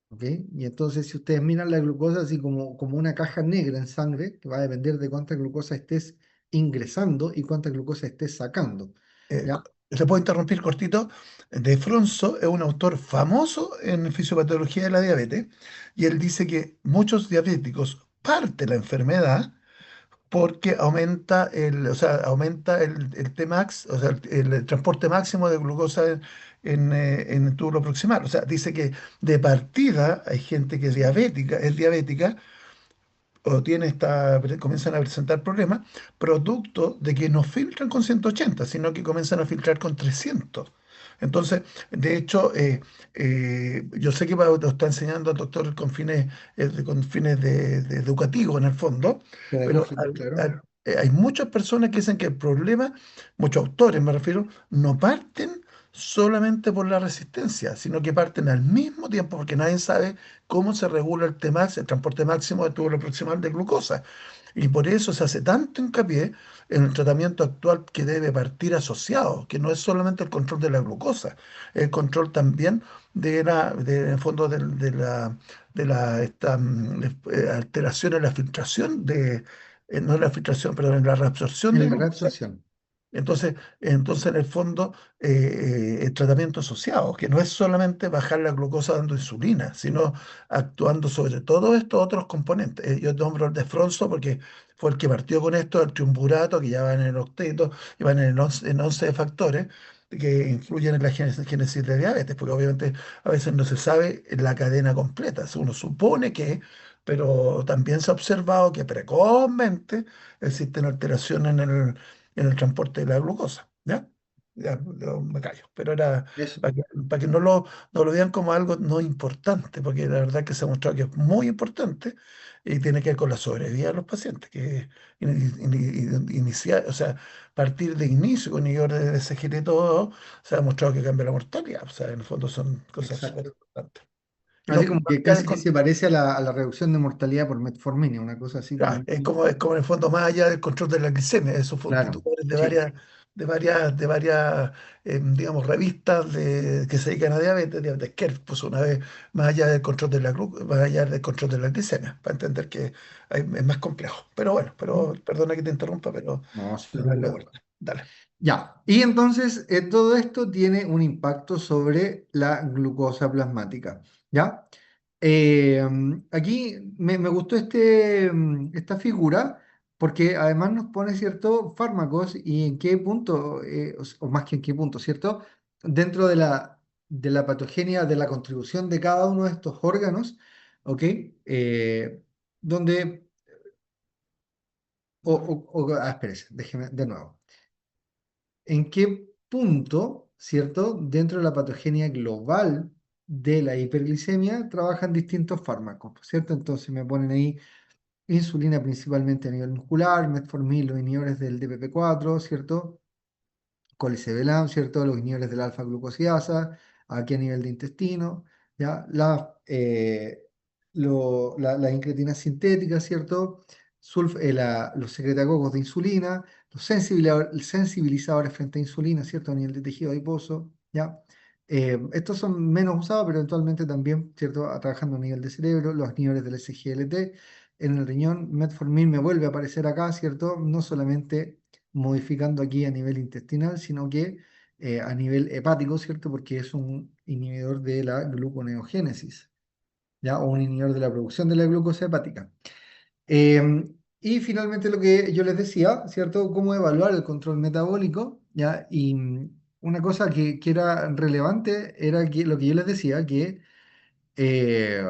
¿ok? Y entonces si ustedes miran la glucosa así como una caja negra en sangre, que va a depender de cuánta glucosa estés ingresando y cuánta glucosa estés sacando, ¿ya? ¿Se puede interrumpir cortito? De Fronso es un autor famoso en fisiopatología de la diabetes y él dice que muchos diabéticos parte la enfermedad porque aumenta el Tmax, o sea, el transporte máximo de glucosa en el túbulo proximal. O sea, dice que de partida hay gente que es diabética o comienzan a presentar problemas producto de que no filtran con 180 sino que comienzan a filtrar con 300. Entonces, de hecho, yo sé que lo está enseñando el doctor con fines de educativos en el fondo, pero Pedagógico, claro. hay muchas personas que dicen que el problema, muchos autores me refiero, no parten solamente por la resistencia, sino que parten al mismo tiempo porque nadie sabe cómo se regula el Tmax, el transporte máximo de túbulo proximal de glucosa. Y por eso se hace tanto hincapié en el tratamiento actual que debe partir asociado, que no es solamente el control de la glucosa, el control también en el fondo alteración en la filtración no en la filtración, perdón, en la reabsorción de En la glucosa. reabsorción. Entonces, en el fondo, el tratamiento asociado, que no es solamente bajar la glucosa dando insulina, sino actuando sobre todos estos otros componentes. Yo nombro el de Fronso porque fue el que partió con esto, el triunvirato, que ya va en el octeto, y van en 11 de factores que influyen en la génesis de diabetes, porque obviamente a veces no se sabe la cadena completa. Uno supone que, pero también se ha observado que precozmente existen alteraciones en el transporte de la glucosa, ¿ya? Ya, yo me callo, pero era Eso, para que no lo vean como algo no importante, porque la verdad que se ha mostrado que es muy importante y tiene que ver con la sobrevida de los pacientes, que iniciar, o sea, partir de inicio con inhibidores de SGT todo, se ha mostrado que cambia la mortalidad, o sea, en el fondo son cosas súper exacto. importantes. Y Así los como que casi que se parece a la reducción de mortalidad por metformina, una cosa así como... Es como en el fondo más allá del control de la glicemia, esos Claro, titulares sí, de varias, digamos, revistas que se dedican a diabetes Care, pues una vez más allá del control de más allá del control de la glicemia, para entender que es más complejo. Pero bueno, perdona que te interrumpa, no, sin pero dale duda. vuelta. Dale. Ya, y entonces todo esto tiene un impacto sobre la glucosa plasmática, ¿ya? Aquí me gustó esta figura porque además nos pone ciertos fármacos y en qué punto, o más que en qué punto, ¿cierto? Dentro de la patogenia, de la contribución de cada uno de estos órganos, ¿ok? Donde espérese, déjeme de nuevo. ¿En qué punto, cierto, dentro de la patogenia global de la hiperglicemia trabajan distintos fármacos, cierto? Entonces me ponen ahí insulina principalmente a nivel muscular, metformin, los inhibidores del DPP4, ¿cierto? Colicebelam, ¿cierto? Los inhibidores del alfa-glucosidasa, aquí a nivel de intestino, ¿ya? Las incretinas sintéticas, ¿cierto? Los secretacocos de insulina, los sensibilizadores frente a insulina, ¿cierto? A nivel de tejido adiposo, ¿ya? Estos son menos usados, pero eventualmente también, ¿cierto? Trabajando a nivel de cerebro, los inhibidores del SGLT. En el riñón, metformin me vuelve a aparecer acá, ¿cierto? No solamente modificando aquí a nivel intestinal, sino que a nivel hepático, ¿cierto? Porque es un inhibidor de la gluconeogénesis, ¿ya? O un inhibidor de la producción de la glucosa hepática. Y finalmente lo que yo les decía, ¿cierto? Cómo evaluar el control metabólico, ¿ya? Y una cosa que era relevante era que lo que yo les decía, que eh,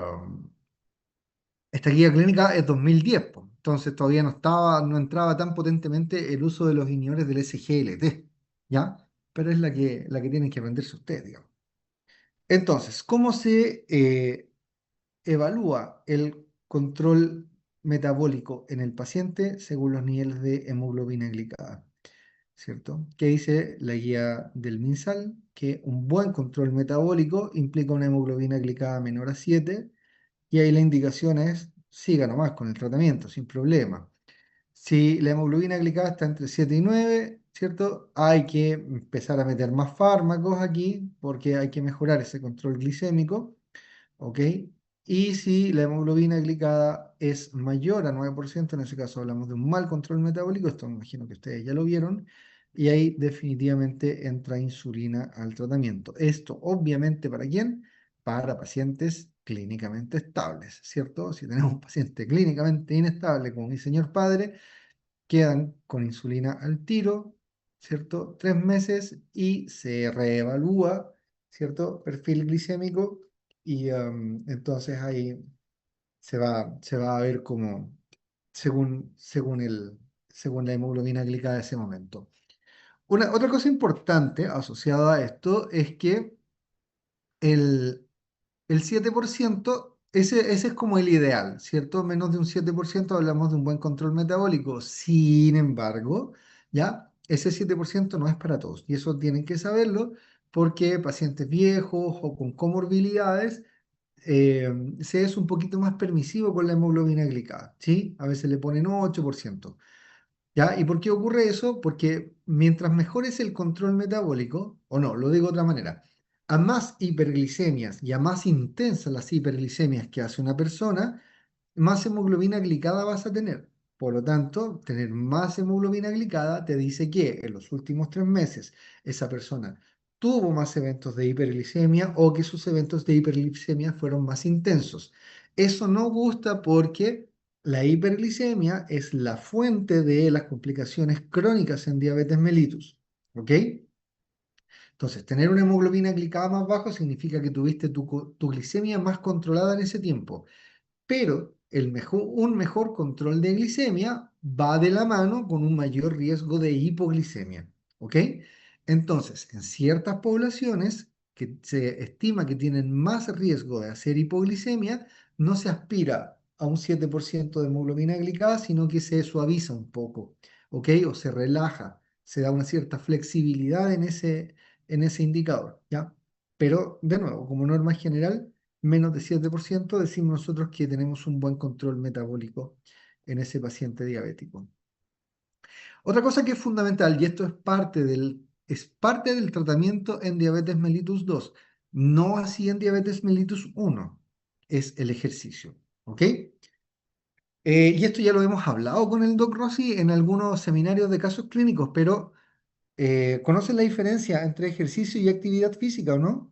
esta guía clínica es 2010, po. Entonces todavía no entraba tan potentemente el uso de los inhibidores del SGLT, ¿ya? Pero es la que tienen que aprenderse ustedes, digamos. Entonces, ¿cómo se evalúa el control metabólico en el paciente según los niveles de hemoglobina glicada? ¿Cierto? ¿Qué dice la guía del MinSal? Que un buen control metabólico implica una hemoglobina glicada menor a 7 y ahí la indicación es siga nomás con el tratamiento, sin problema. Si la hemoglobina glicada está entre 7 y 9, ¿cierto? Hay que empezar a meter más fármacos aquí porque hay que mejorar ese control glicémico, ¿ok? Y si la hemoglobina glicada es mayor a 9%, en ese caso hablamos de un mal control metabólico, esto me imagino que ustedes ya lo vieron, y ahí definitivamente entra insulina al tratamiento. Esto obviamente ¿para quién? Para pacientes clínicamente estables, ¿cierto? Si tenemos un paciente clínicamente inestable, como mi señor padre, quedan con insulina al tiro, ¿cierto? 3 meses y se reevalúa, ¿cierto? Perfil glicémico y entonces ahí se va a ver como según la hemoglobina glicada de ese momento. Otra cosa importante asociada a esto es que el, el 7%, ese es como el ideal, ¿cierto? Menos de un 7% hablamos de un buen control metabólico. Sin embargo, ¿ya? Ese 7% no es para todos. Y eso tienen que saberlo porque pacientes viejos o con comorbilidades se es un poquito más permisivo con la hemoglobina glicada, ¿sí? A veces le ponen 8%. ¿Ya? ¿Y por qué ocurre eso? Porque mientras mejor es el control metabólico, o no, lo digo de otra manera, a más hiperglicemias y a más intensas las hiperglicemias que hace una persona, más hemoglobina glicada vas a tener. Por lo tanto, tener más hemoglobina glicada te dice que en los últimos 3 meses esa persona tuvo más eventos de hiperglicemia o que sus eventos de hiperglicemia fueron más intensos. Eso no gusta porque la hiperglicemia es la fuente de las complicaciones crónicas en diabetes mellitus. ¿Ok? Entonces, tener una hemoglobina glicada más bajo significa que tuviste tu glicemia más controlada en ese tiempo, pero un mejor control de glicemia va de la mano con un mayor riesgo de hipoglicemia. ¿Ok? Entonces, en ciertas poblaciones que se estima que tienen más riesgo de hacer hipoglicemia, no se aspira a un 7% de hemoglobina glicada, sino que se suaviza un poco, ¿ok? O se relaja, se da una cierta flexibilidad en ese indicador, ¿ya? Pero, de nuevo, como norma general, menos de 7% decimos nosotros que tenemos un buen control metabólico en ese paciente diabético. Otra cosa que es fundamental, y esto es parte del tratamiento en diabetes mellitus 2, no así en diabetes mellitus 1, es el ejercicio. ¿Ok? Y esto ya lo hemos hablado con el Doc Rossi en algunos seminarios de casos clínicos, pero ¿conocen la diferencia entre ejercicio y actividad física o no?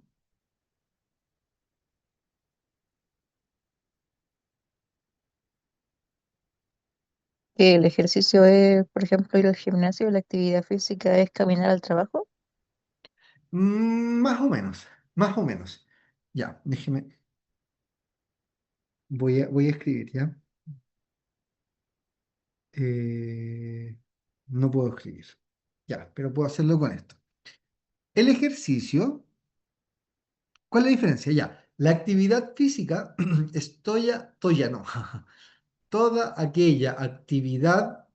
El ejercicio es, por ejemplo, ir al gimnasio, y la actividad física es caminar al trabajo. Más o menos, más o menos. Ya, déjeme, voy a escribir, ¿ya? no puedo escribir. Ya, pero puedo hacerlo con esto. El ejercicio, ¿cuál es la diferencia? Ya, la actividad física es toya no. Toda aquella actividad,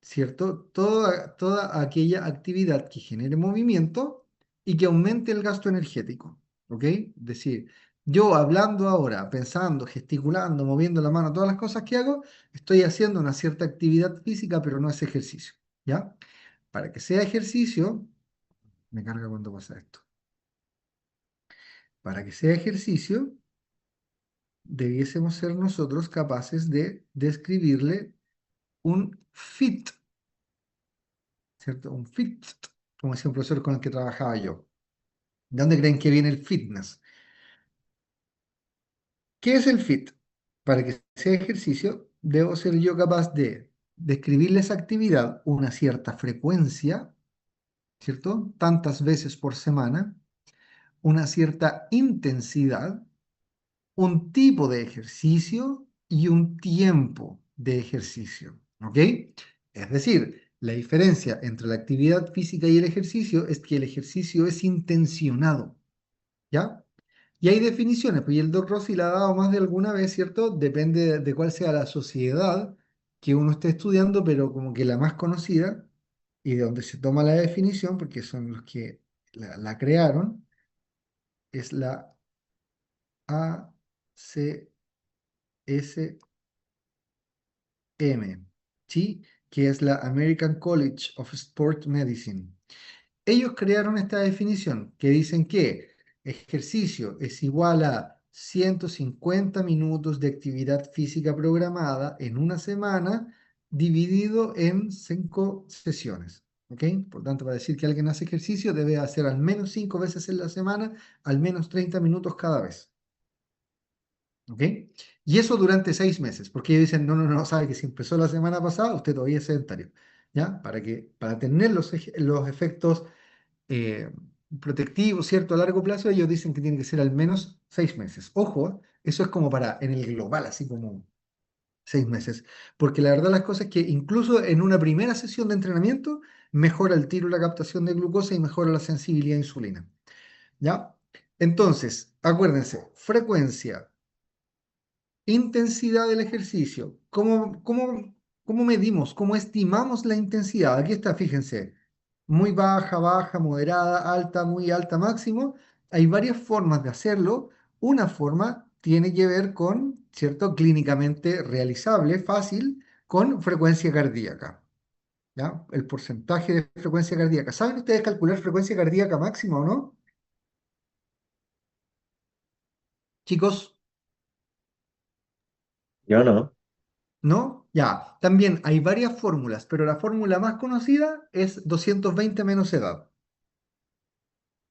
¿cierto? Toda aquella actividad que genere movimiento y que aumente el gasto energético, ¿ok? Es decir, yo hablando ahora, pensando, gesticulando, moviendo la mano, todas las cosas que hago, estoy haciendo una cierta actividad física, pero no es ejercicio, ¿ya? Para que sea ejercicio, me carga cuando pasa esto. Para que sea ejercicio, debiésemos ser nosotros capaces de describirle un fit, ¿cierto? Un fit, como decía un profesor con el que trabajaba yo. ¿De dónde creen que viene el fitness? ¿Qué es el fit? Para que sea ejercicio, debo ser yo capaz de describirle esa actividad una cierta frecuencia, ¿cierto? Tantas veces por semana, una cierta intensidad, un tipo de ejercicio y un tiempo de ejercicio, ¿ok? Es decir, la diferencia entre la actividad física y el ejercicio es que el ejercicio es intencionado, ¿ya? Y hay definiciones, pues y el Doc Rossi la ha dado más de alguna vez, ¿cierto? Depende de cuál sea la sociedad que uno esté estudiando, pero como que la más conocida y de donde se toma la definición, porque son los que la crearon, es la ACSM, ¿sí? Que es la American College of Sport Medicine. Ellos crearon esta definición que dicen que ejercicio es igual a 150 minutos de actividad física programada en una semana dividido en 5 sesiones. ¿Ok? Por tanto, para decir que alguien hace ejercicio debe hacer al menos 5 veces en la semana, al menos 30 minutos cada vez. ¿Ok? Y eso durante 6 meses, porque ellos dicen, no, no, no, sabe que si empezó la semana pasada, usted todavía es sedentario. ¿Ya? Para tener los efectos eh, protectivos, ¿cierto? A largo plazo, ellos dicen que tiene que ser al menos 6 meses. Ojo, eso es como para en el global, así como 6 meses. Porque la verdad las cosas es que incluso en una primera sesión de entrenamiento mejora el tiro la captación de glucosa y mejora la sensibilidad a insulina. ¿Ya? Entonces, acuérdense, frecuencia, intensidad del ejercicio. ¿Cómo medimos? ¿Cómo estimamos la intensidad? Aquí está, fíjense. Muy baja, baja, moderada, alta, muy alta, máximo. Hay varias formas de hacerlo. Una forma tiene que ver con, ¿cierto? Clínicamente realizable, fácil, con frecuencia cardíaca. ¿Ya? El porcentaje de frecuencia cardíaca. ¿Saben ustedes calcular frecuencia cardíaca máxima o no? Chicos, Yo no. ¿no? Ya, también hay varias fórmulas, pero la fórmula más conocida es 220 menos edad.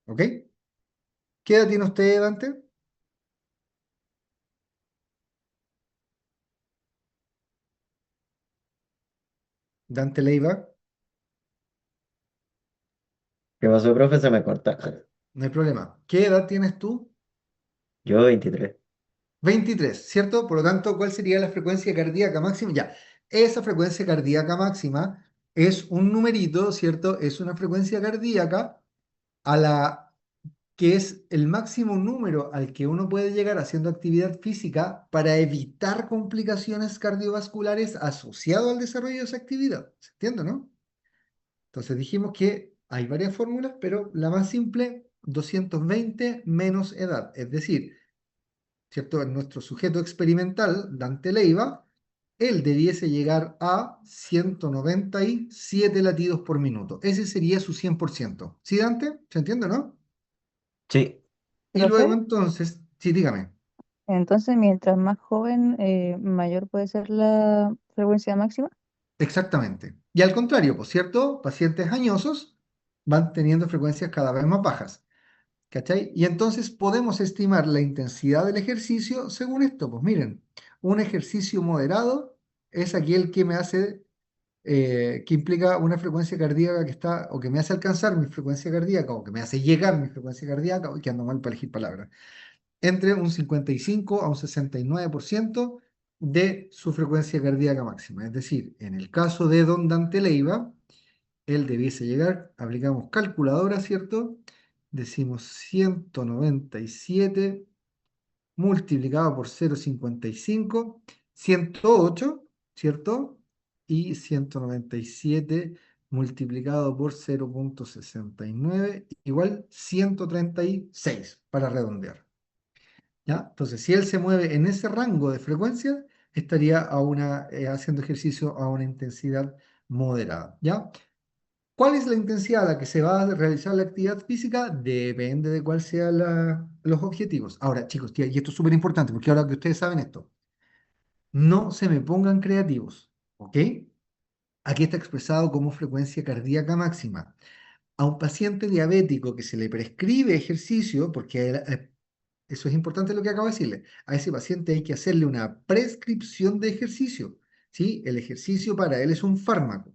¿Ok? ¿Qué edad tiene usted, Dante? Dante Leiva, ¿Qué pasó, profe? Se me corta. no hay problema. ¿Qué edad tienes tú? Yo 23. 23, ¿cierto? Por lo tanto, ¿cuál sería la frecuencia cardíaca máxima? Ya, esa frecuencia cardíaca máxima es un numerito, ¿cierto? Es una frecuencia cardíaca a la que es el máximo número al que uno puede llegar haciendo actividad física para evitar complicaciones cardiovasculares asociadas al desarrollo de esa actividad. ¿Se entiende, no? Entonces dijimos que hay varias fórmulas, pero la más simple, 220 menos edad. Es decir, ¿cierto? En nuestro sujeto experimental, Dante Leiva, él debiese llegar a 197 latidos por minuto. Ese sería su 100%. ¿Sí, Dante? ¿Se entiende, no? Sí. Y luego Profe, entonces, sí, dígame. entonces mientras más joven, mayor puede ser la frecuencia máxima. Exactamente. Y al contrario, pues cierto, pacientes añosos van teniendo frecuencias cada vez más bajas. ¿Cachai? Y entonces podemos estimar la intensidad del ejercicio según esto. Pues miren, un ejercicio moderado es aquel que me hace, que implica una frecuencia cardíaca que está, o que me hace alcanzar mi frecuencia cardíaca, o que me hace llegar mi frecuencia cardíaca, o que ando mal para elegir palabras, entre un 55 a un 69%, de su frecuencia cardíaca máxima. Es decir, en el caso de don Dante Leiva, él debiese llegar, aplicamos calculadora, ¿cierto? Decimos 197 multiplicado por 0,55, 108, ¿cierto? Y 197 multiplicado por 0,69 igual 136 para redondear. ¿Ya? Entonces, si él se mueve en ese rango de frecuencia, estaría haciendo ejercicio a una intensidad moderada. ¿Ya? ¿Cuál es la intensidad a la que se va a realizar la actividad física? Depende de cuáles sean los objetivos. Ahora, chicos, y esto es súper importante, porque ahora que ustedes saben esto, no se me pongan creativos, ¿ok? Aquí está expresado como frecuencia cardíaca máxima. A un paciente diabético que se le prescribe ejercicio, porque eso es importante lo que acabo de decirle, a ese paciente hay que hacerle una prescripción de ejercicio, ¿sí? El ejercicio para él es un fármaco.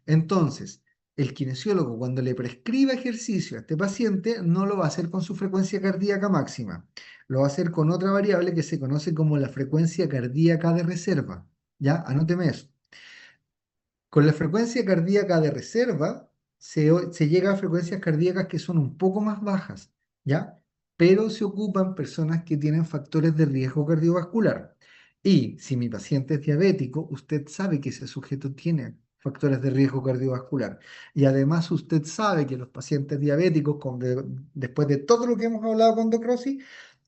Entonces, el kinesiólogo cuando le prescriba ejercicio a este paciente no lo va a hacer con su frecuencia cardíaca máxima, lo va a hacer con otra variable que se conoce como la frecuencia cardíaca de reserva. ¿Ya? Anóteme eso. Con la frecuencia cardíaca de reserva se llega a frecuencias cardíacas que son un poco más bajas, ¿ya? Pero se ocupan personas que tienen factores de riesgo cardiovascular. Y si mi paciente es diabético, usted sabe que ese sujeto tiene factores de riesgo cardiovascular. Y además usted sabe que los pacientes diabéticos, después de todo lo que hemos hablado con Doc Rossi,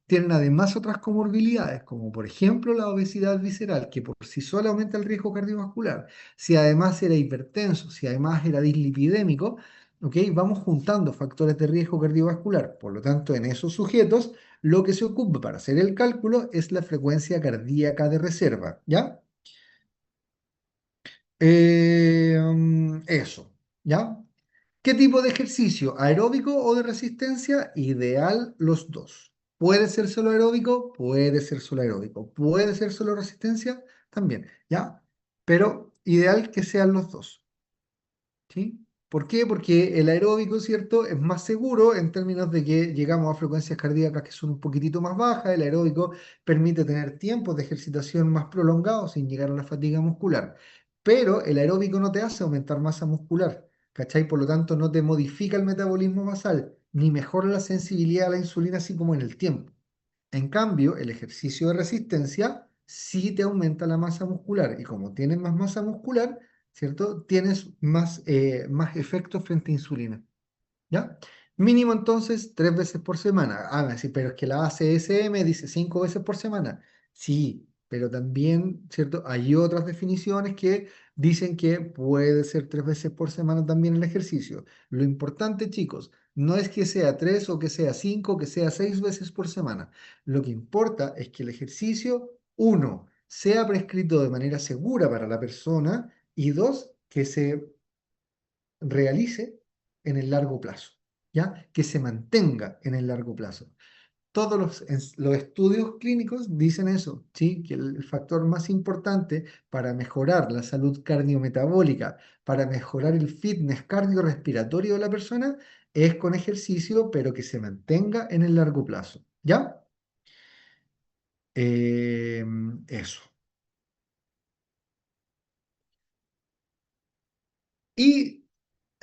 tienen además otras comorbilidades, como por ejemplo la obesidad visceral, que por sí sola aumenta el riesgo cardiovascular. Si además era hipertenso, si además era dislipidémico, ¿ok? Vamos juntando factores de riesgo cardiovascular. Por lo tanto, en esos sujetos, lo que se ocupa para hacer el cálculo es la frecuencia cardíaca de reserva, ¿ya? Eso, ¿ya? ¿Qué tipo de ejercicio? ¿Aeróbico o de resistencia? Ideal los dos. ¿Puede ser solo aeróbico? Puede ser solo aeróbico. ¿Puede ser solo resistencia? También, ¿ya? Pero ideal que sean los dos. ¿Sí? ¿Por qué? Porque el aeróbico, ¿cierto? Es más seguro en términos de que llegamos a frecuencias cardíacas que son un poquitito más bajas. El aeróbico permite tener tiempos de ejercitación más prolongados sin llegar a la fatiga muscular. Pero el aeróbico no te hace aumentar masa muscular, ¿cachai? Por lo tanto, no te modifica el metabolismo basal, ni mejora la sensibilidad a la insulina así como en el tiempo. En cambio, el ejercicio de resistencia sí te aumenta la masa muscular y como tienes más masa muscular, ¿cierto? Tienes más efectos frente a insulina, ¿ya? Mínimo entonces 3 veces por semana. Ah, me va a decir, pero es que la ACSM dice 5 veces por semana. Sí, pero también, ¿cierto? Hay otras definiciones que dicen que puede ser 3 veces por semana también el ejercicio. Lo importante, chicos, no es que sea 3 o que sea 5 o que sea 6 veces por semana. Lo que importa es que el ejercicio, uno, sea prescrito de manera segura para la persona y dos, que se realice en el largo plazo, ¿ya? Que se mantenga en el largo plazo. Todos los estudios clínicos dicen eso, ¿sí? Que el factor más importante para mejorar la salud cardiometabólica, para mejorar el fitness cardiorrespiratorio de la persona, es con ejercicio, pero que se mantenga en el largo plazo, ¿ya? Eso. Y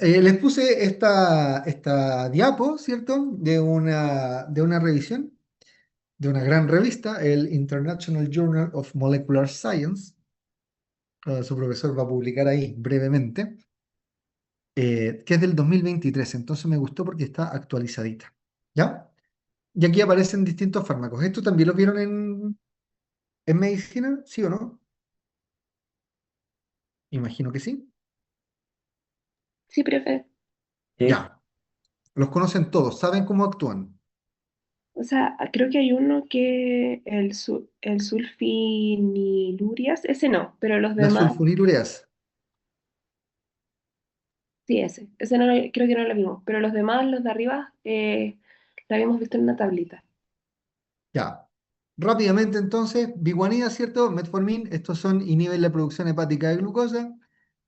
les puse esta diapo, ¿cierto? De una revisión, de una gran revista, el International Journal of Molecular Science. Su profesor va a publicar ahí brevemente, que es del 2023. Entonces me gustó porque está actualizadita. ¿Ya? Y aquí aparecen distintos fármacos. ¿Esto también lo vieron en medicina? ¿Sí o no? Imagino que sí. Sí, profe. Sí. Ya. Los conocen todos, saben cómo actúan. O sea, creo que hay uno que el sulfinilurias, ese no, pero los Las demás, sulfonilureas. sí, ese no, creo que no lo vimos, pero los demás, los de arriba, lo habíamos visto en una tablita. Ya. Rápidamente entonces, biguanida, ¿cierto? Metformin, estos son inhiben la producción hepática de glucosa.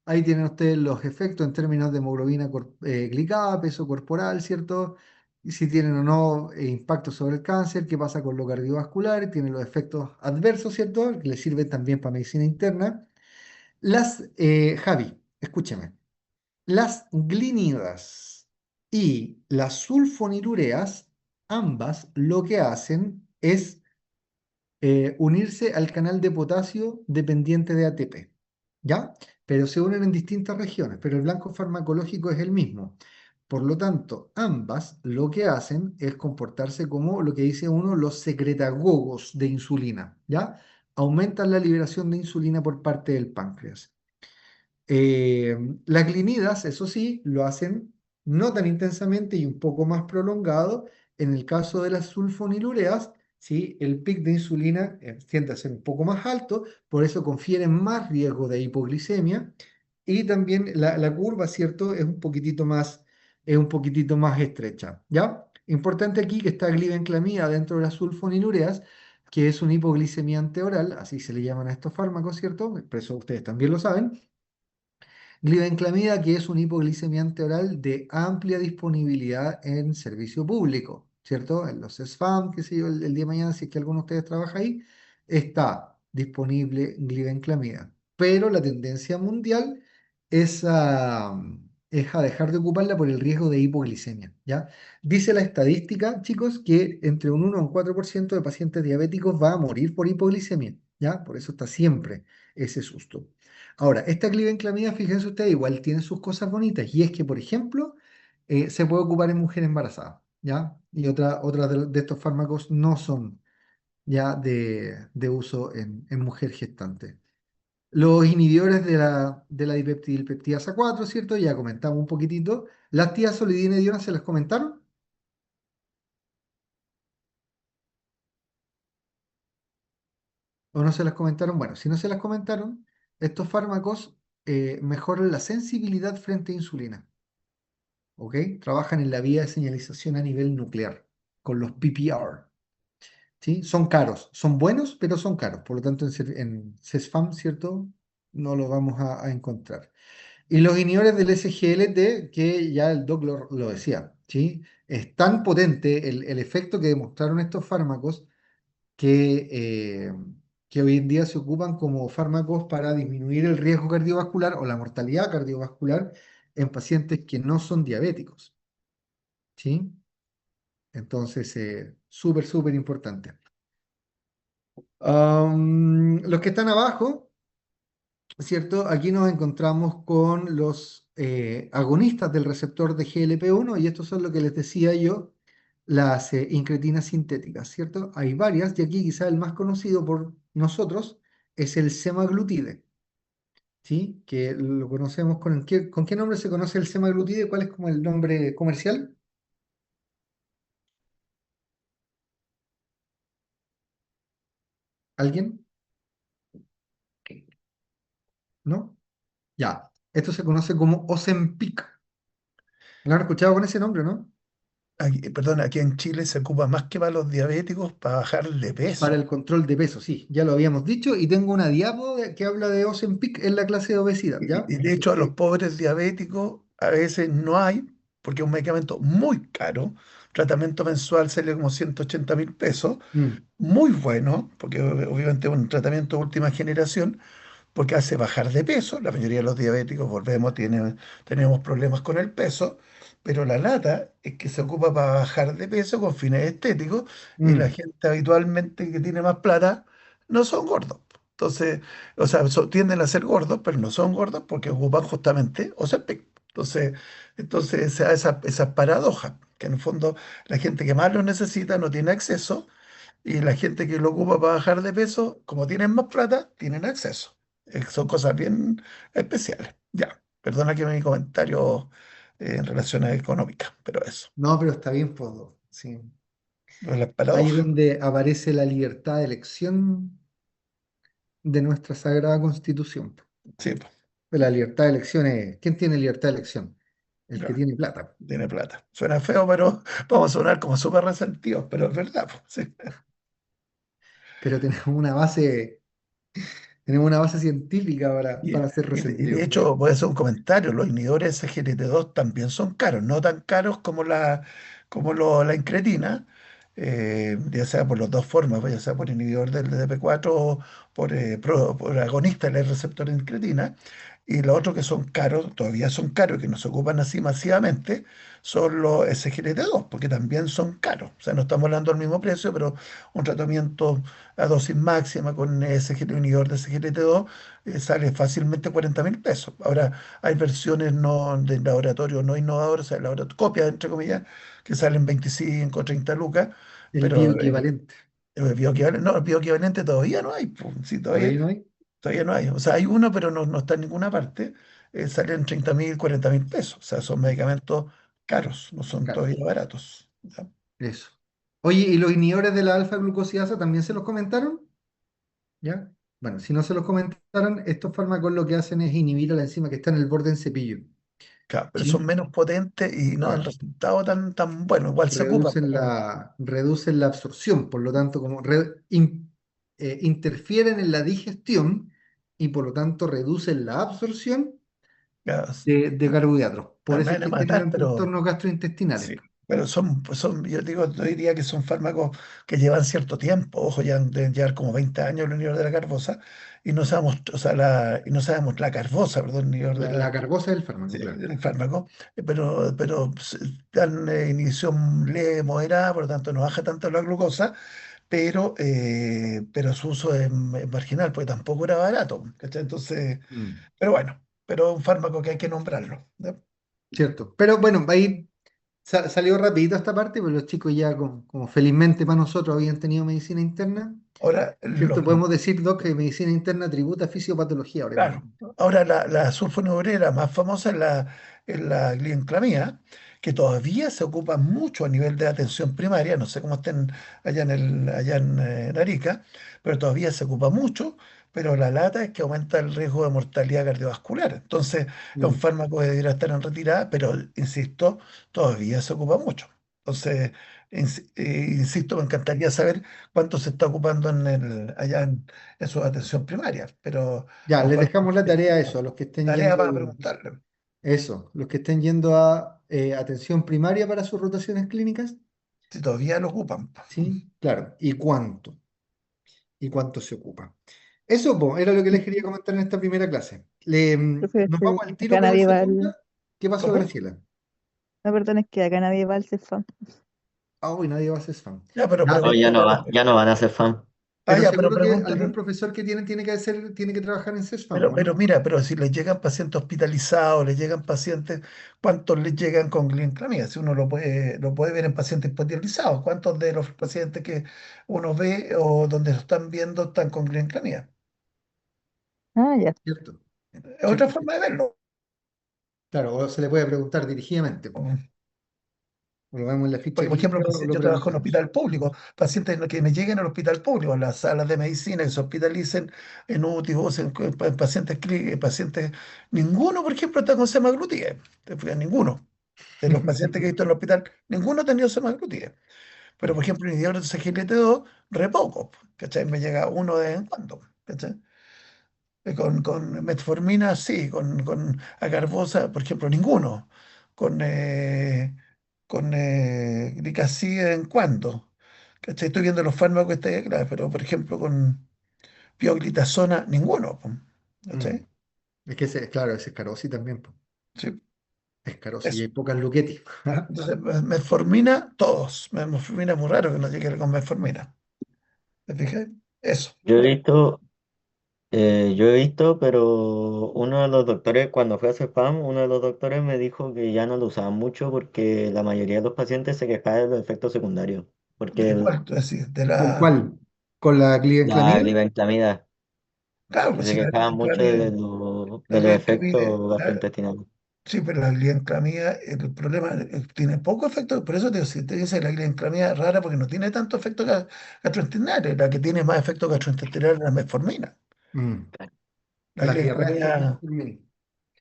Ahí tienen ustedes los efectos en términos de hemoglobina glicada, peso corporal, ¿cierto? si tienen o no impacto sobre el cáncer, qué pasa con lo cardiovascular, tienen los efectos adversos, ¿cierto? Que les sirven también para medicina interna. Javi, escúcheme, las glinidas y las sulfonilureas, ambas lo que hacen es unirse al canal de potasio dependiente de ATP, ¿ya? Pero se unen en distintas regiones, pero el blanco farmacológico es el mismo. Por lo tanto, ambas lo que hacen es comportarse como lo que dice uno, los secretagogos de insulina, ¿ya? Aumentan la liberación de insulina por parte del páncreas. Eh, las glinidas, eso sí, lo hacen no tan intensamente y un poco más prolongado. En el caso de las sulfonilureas, ¿sí? El pic de insulina tiende a ser un poco más alto, por eso confieren más riesgo de hipoglicemia. Y también la curva, ¿cierto? Es un poquitito más estrecha, ¿ya? Importante aquí que está glibenclamida dentro de las sulfonilureas, que es una hipoglicemia anteoral, así se le llaman a estos fármacos, ¿cierto? Por eso ustedes también lo saben. Glibenclamida, que es un hipoglicemiante oral de amplia disponibilidad en servicio público, ¿cierto? En los SFAM, que sé yo, el día de mañana, si es que alguno de ustedes trabaja ahí, está disponible glibenclamida. Pero la tendencia mundial es a dejar de ocuparla por el riesgo de hipoglicemia, ¿ya? Dice la estadística, chicos, que entre un 1 y un 4% de pacientes diabéticos va a morir por hipoglicemia, ¿ya? Por eso está siempre ese susto. Ahora, esta glibenclamida, fíjense ustedes, igual tiene sus cosas bonitas, y es que, por ejemplo, se puede ocupar en mujer embarazada, ¿ya? Y otra de estos fármacos no son ya de uso en mujer gestante. Los inhibidores de la dipeptidilpeptidasa 4, ¿cierto? Ya comentamos un poquitito. ¿Las tiazolidina y se las comentaron o no se las comentaron? Bueno, si no se las comentaron, estos fármacos mejoran la sensibilidad frente a insulina. ¿Ok? Trabajan en la vía de señalización a nivel nuclear, con los PPR, ¿sí? Son caros, son buenos, pero son caros. Por lo tanto, en CESFAM, ¿cierto? No lo vamos a encontrar. Y los inhibidores del SGLT, que ya el doc lo decía, ¿sí? Es tan potente el efecto que demostraron estos fármacos que, eh, que hoy en día se ocupan como fármacos para disminuir el riesgo cardiovascular o la mortalidad cardiovascular en pacientes que no son diabéticos. ¿Sí? Entonces, súper, súper importante. Los que están abajo, ¿cierto? Aquí nos encontramos con los agonistas del receptor de GLP-1 y estos son lo que les decía yo, las incretinas sintéticas, ¿cierto? Hay varias y aquí quizá el más conocido por nosotros es el semaglutide, ¿sí? Que lo conocemos ¿con qué nombre se conoce el semaglutide? ¿Cuál es como el nombre comercial? ¿Alguien? ¿No? Ya, esto se conoce como Ozempic. ¿Lo han escuchado con ese nombre, no? Perdón, aquí en Chile se ocupa más que para los diabéticos para bajar de Para peso. el control de peso, sí, ya lo habíamos dicho y tengo una diapo que habla de Ozempic en la clase de obesidad, ¿ya? Y de Así hecho a los que, pobres diabéticos a veces no hay, porque es un medicamento muy caro. Tratamiento mensual sale como 180.000 pesos. mm, Muy bueno, porque obviamente es un tratamiento de última generación, porque hace bajar de peso. La mayoría de los diabéticos, volvemos, tenemos problemas con el peso, pero la lata es que se ocupa para bajar de peso con fines estéticos y la mm, gente habitualmente que tiene más plata no son gordos. Entonces, o sea, tienden a ser gordos, pero no son gordos porque ocupan justamente Ozempic. Entonces se da esa paradoja, que en el fondo la gente que más lo necesita no tiene acceso y la gente que lo ocupa para bajar de peso, como tienen más plata, tienen acceso. Son cosas bien especiales. Ya, perdona que mi comentario en relación a económica, pero eso, no, pero está bien, pues, sí. no es la Ahí es paradoja. donde aparece la libertad de elección de nuestra Sagrada Constitución. Sí, po, La libertad de elección es, ¿quién tiene libertad de elección? El que ya, tiene plata. tiene plata. Suena feo, pero vamos a sonar como súper resentidos, pero es verdad, po, sí. Pero tenemos una base científica para ser Y de resentidos. hecho, voy a hacer un comentario, los inhibidores SGLT2 también son caros, no tan caros como la incretina, ya sea por las dos formas, pues, ya sea por inhibidor del DP4 o por agonista del receptor de incretina. Y los otros que son caros, todavía son caros, que no se ocupan así masivamente, son los SGLT2, porque también son caros. O sea, no estamos hablando del mismo precio, pero un tratamiento a dosis máxima con SGL, inhibidor de SGLT2 sale fácilmente 40.000 pesos. Ahora, hay versiones no de laboratorio no innovadoras, o sea, copias, entre comillas, que salen 25 o 30 lucas, El pero bioequivalente. bioequivalente, no, el bioequivalente todavía no hay. Po. Sí, ¿Por todavía, ahí no hay? todavía no hay. O sea, hay uno, pero no está en ninguna parte. Salen 30.000, 40.000 pesos. O sea, son medicamentos caros, no son Claro, todavía baratos. ¿Ya? eso. Oye, ¿y los inhibidores de la alfa glucosidasa también se los comentaron? ¿Ya? Bueno, si no se los comentaron, estos fármacos lo que hacen es inhibir a la enzima que está en el borde del cepillo. Claro, pero son ¿Sí? menos potentes y no dan Claro. resultado tan bueno. Igual se ocupan, pero Reducen la absorción, por lo tanto, interfieren en la digestión y por lo tanto reducen la absorción ya, de carbohidratos. Por me eso es van a que matar, generan pero trastornos gastrointestinales. sí, pero yo diría que son fármacos que llevan cierto tiempo, ojo, ya deben llevar como 20 años el inhibidor de la carbosa, y no sabemos, o sea, y no sabemos la carbosa, perdón, el inhibidor de La carbosa del fármaco, sí, claro. del fármaco, pero pues, dan inhibición leve, moderada, por lo tanto no baja tanto la glucosa, pero su uso es marginal, porque tampoco era barato, ¿cachai? Entonces, Mm, pero bueno, pero un fármaco que hay que nombrarlo. ¿Ya? cierto. Pero bueno, ahí salió rapidito esta parte, pues los chicos ya, como felizmente para nosotros, habían tenido medicina interna. Ahora, ¿Cierto? Podemos decir, Doc, que medicina interna tributa a fisiopatología ahora claro, mismo. ahora la sulfonilurea más famosa es la glibenclamida, que todavía se ocupa mucho a nivel de atención primaria, no sé cómo estén allá en Arica, pero todavía se ocupa mucho, pero la lata es que aumenta el riesgo de mortalidad cardiovascular. Entonces, es un Mm, fármaco que debería estar en retirada, pero insisto, todavía se ocupa mucho. Entonces, insisto, me encantaría saber cuánto se está ocupando allá en su atención primaria, pero Ya, es un les fármaco dejamos la que tarea a eso, a los que estén tarea yendo, para preguntarle. los que estén yendo a atención primaria para sus rotaciones clínicas, Si todavía lo ocupan. ¿sí? Claro, y cuánto se ocupa. Eso, po, era lo que les quería comentar en esta primera clase. Profe, Nos vamos al tiro acá con la nadie va segunda. ¿Qué pasó, ¿Cómo? Graciela? No, perdón, es que acá nadie va al CEFAM. Ah, uy, nadie va a ser spam. Ya, pero Ya, Oh, pregúntale. ya no van a ser fan. pero Ya, pero seguro que pregúntale. algún profesor que tiene que trabajar en CESFAM, Pero, ¿o pero no? mira, pero si les llegan pacientes hospitalizados, les llegan pacientes, ¿cuántos les llegan con glinclamia? Si uno lo puede ver en pacientes hospitalizados, ¿cuántos de los pacientes que uno ve o donde lo están viendo están con glinclamia? Ah, ya. Cierto, Es otra cierto, forma cierto. de verlo. Claro, o se le puede preguntar dirigidamente, po. O lo vemos en la ficha Porque, por ejemplo, clínica o lo yo trabajo en preguntamos. hospital público, pacientes que me lleguen al hospital público, en las salas de medicina, que se hospitalicen en UTI, o en pacientes, ninguno, por ejemplo, está con semaglutide. ¿Te fijas? Ninguno. De los pacientes que he visto en el hospital, ninguno ha tenido semaglutide. Pero, por ejemplo, en inhibidor de CGLT2, re poco, ¿cachai? Me llega uno de vez en cuando, ¿cachai? Con metformina, sí, con agarbosa, por ejemplo, ninguno. Con Glicazid de vez en cuando. ¿Cachai? Estoy viendo los fármacos que está claro, pero por ejemplo con pioglitazona, ninguno. Po, Mm. ¿cachai? Es que claro, ese es Carosi también, po. Sí, Es Carosi y eso. hay pocas Luchetti. Entonces, metformina, todos. Metformina es muy raro que no llegue con metformina. ¿Te fijas? Eso. Yo he visto, pero uno de los doctores, cuando fue a hacer spam, uno de los doctores me dijo que ya no lo usaban mucho porque la mayoría de los pacientes se quejaban de los efectos secundarios. Porque ¿De cuál tú decís? De ¿Con la. cuál? ¿Con la la glibenclamida? glibenclamida, Claro, que pues se si la quejaban mucho glibenclamida, de la los glibenclamida, efectos gastrointestinales. sí, pero la glibenclamida, el problema tiene poco efecto, por eso si te dice la glibenclamida es rara porque no tiene tanto efecto gastrointestinal, la que tiene más efecto gastrointestinal es la metformina. Mm. La Las diarreas por glibenclamia, metformina.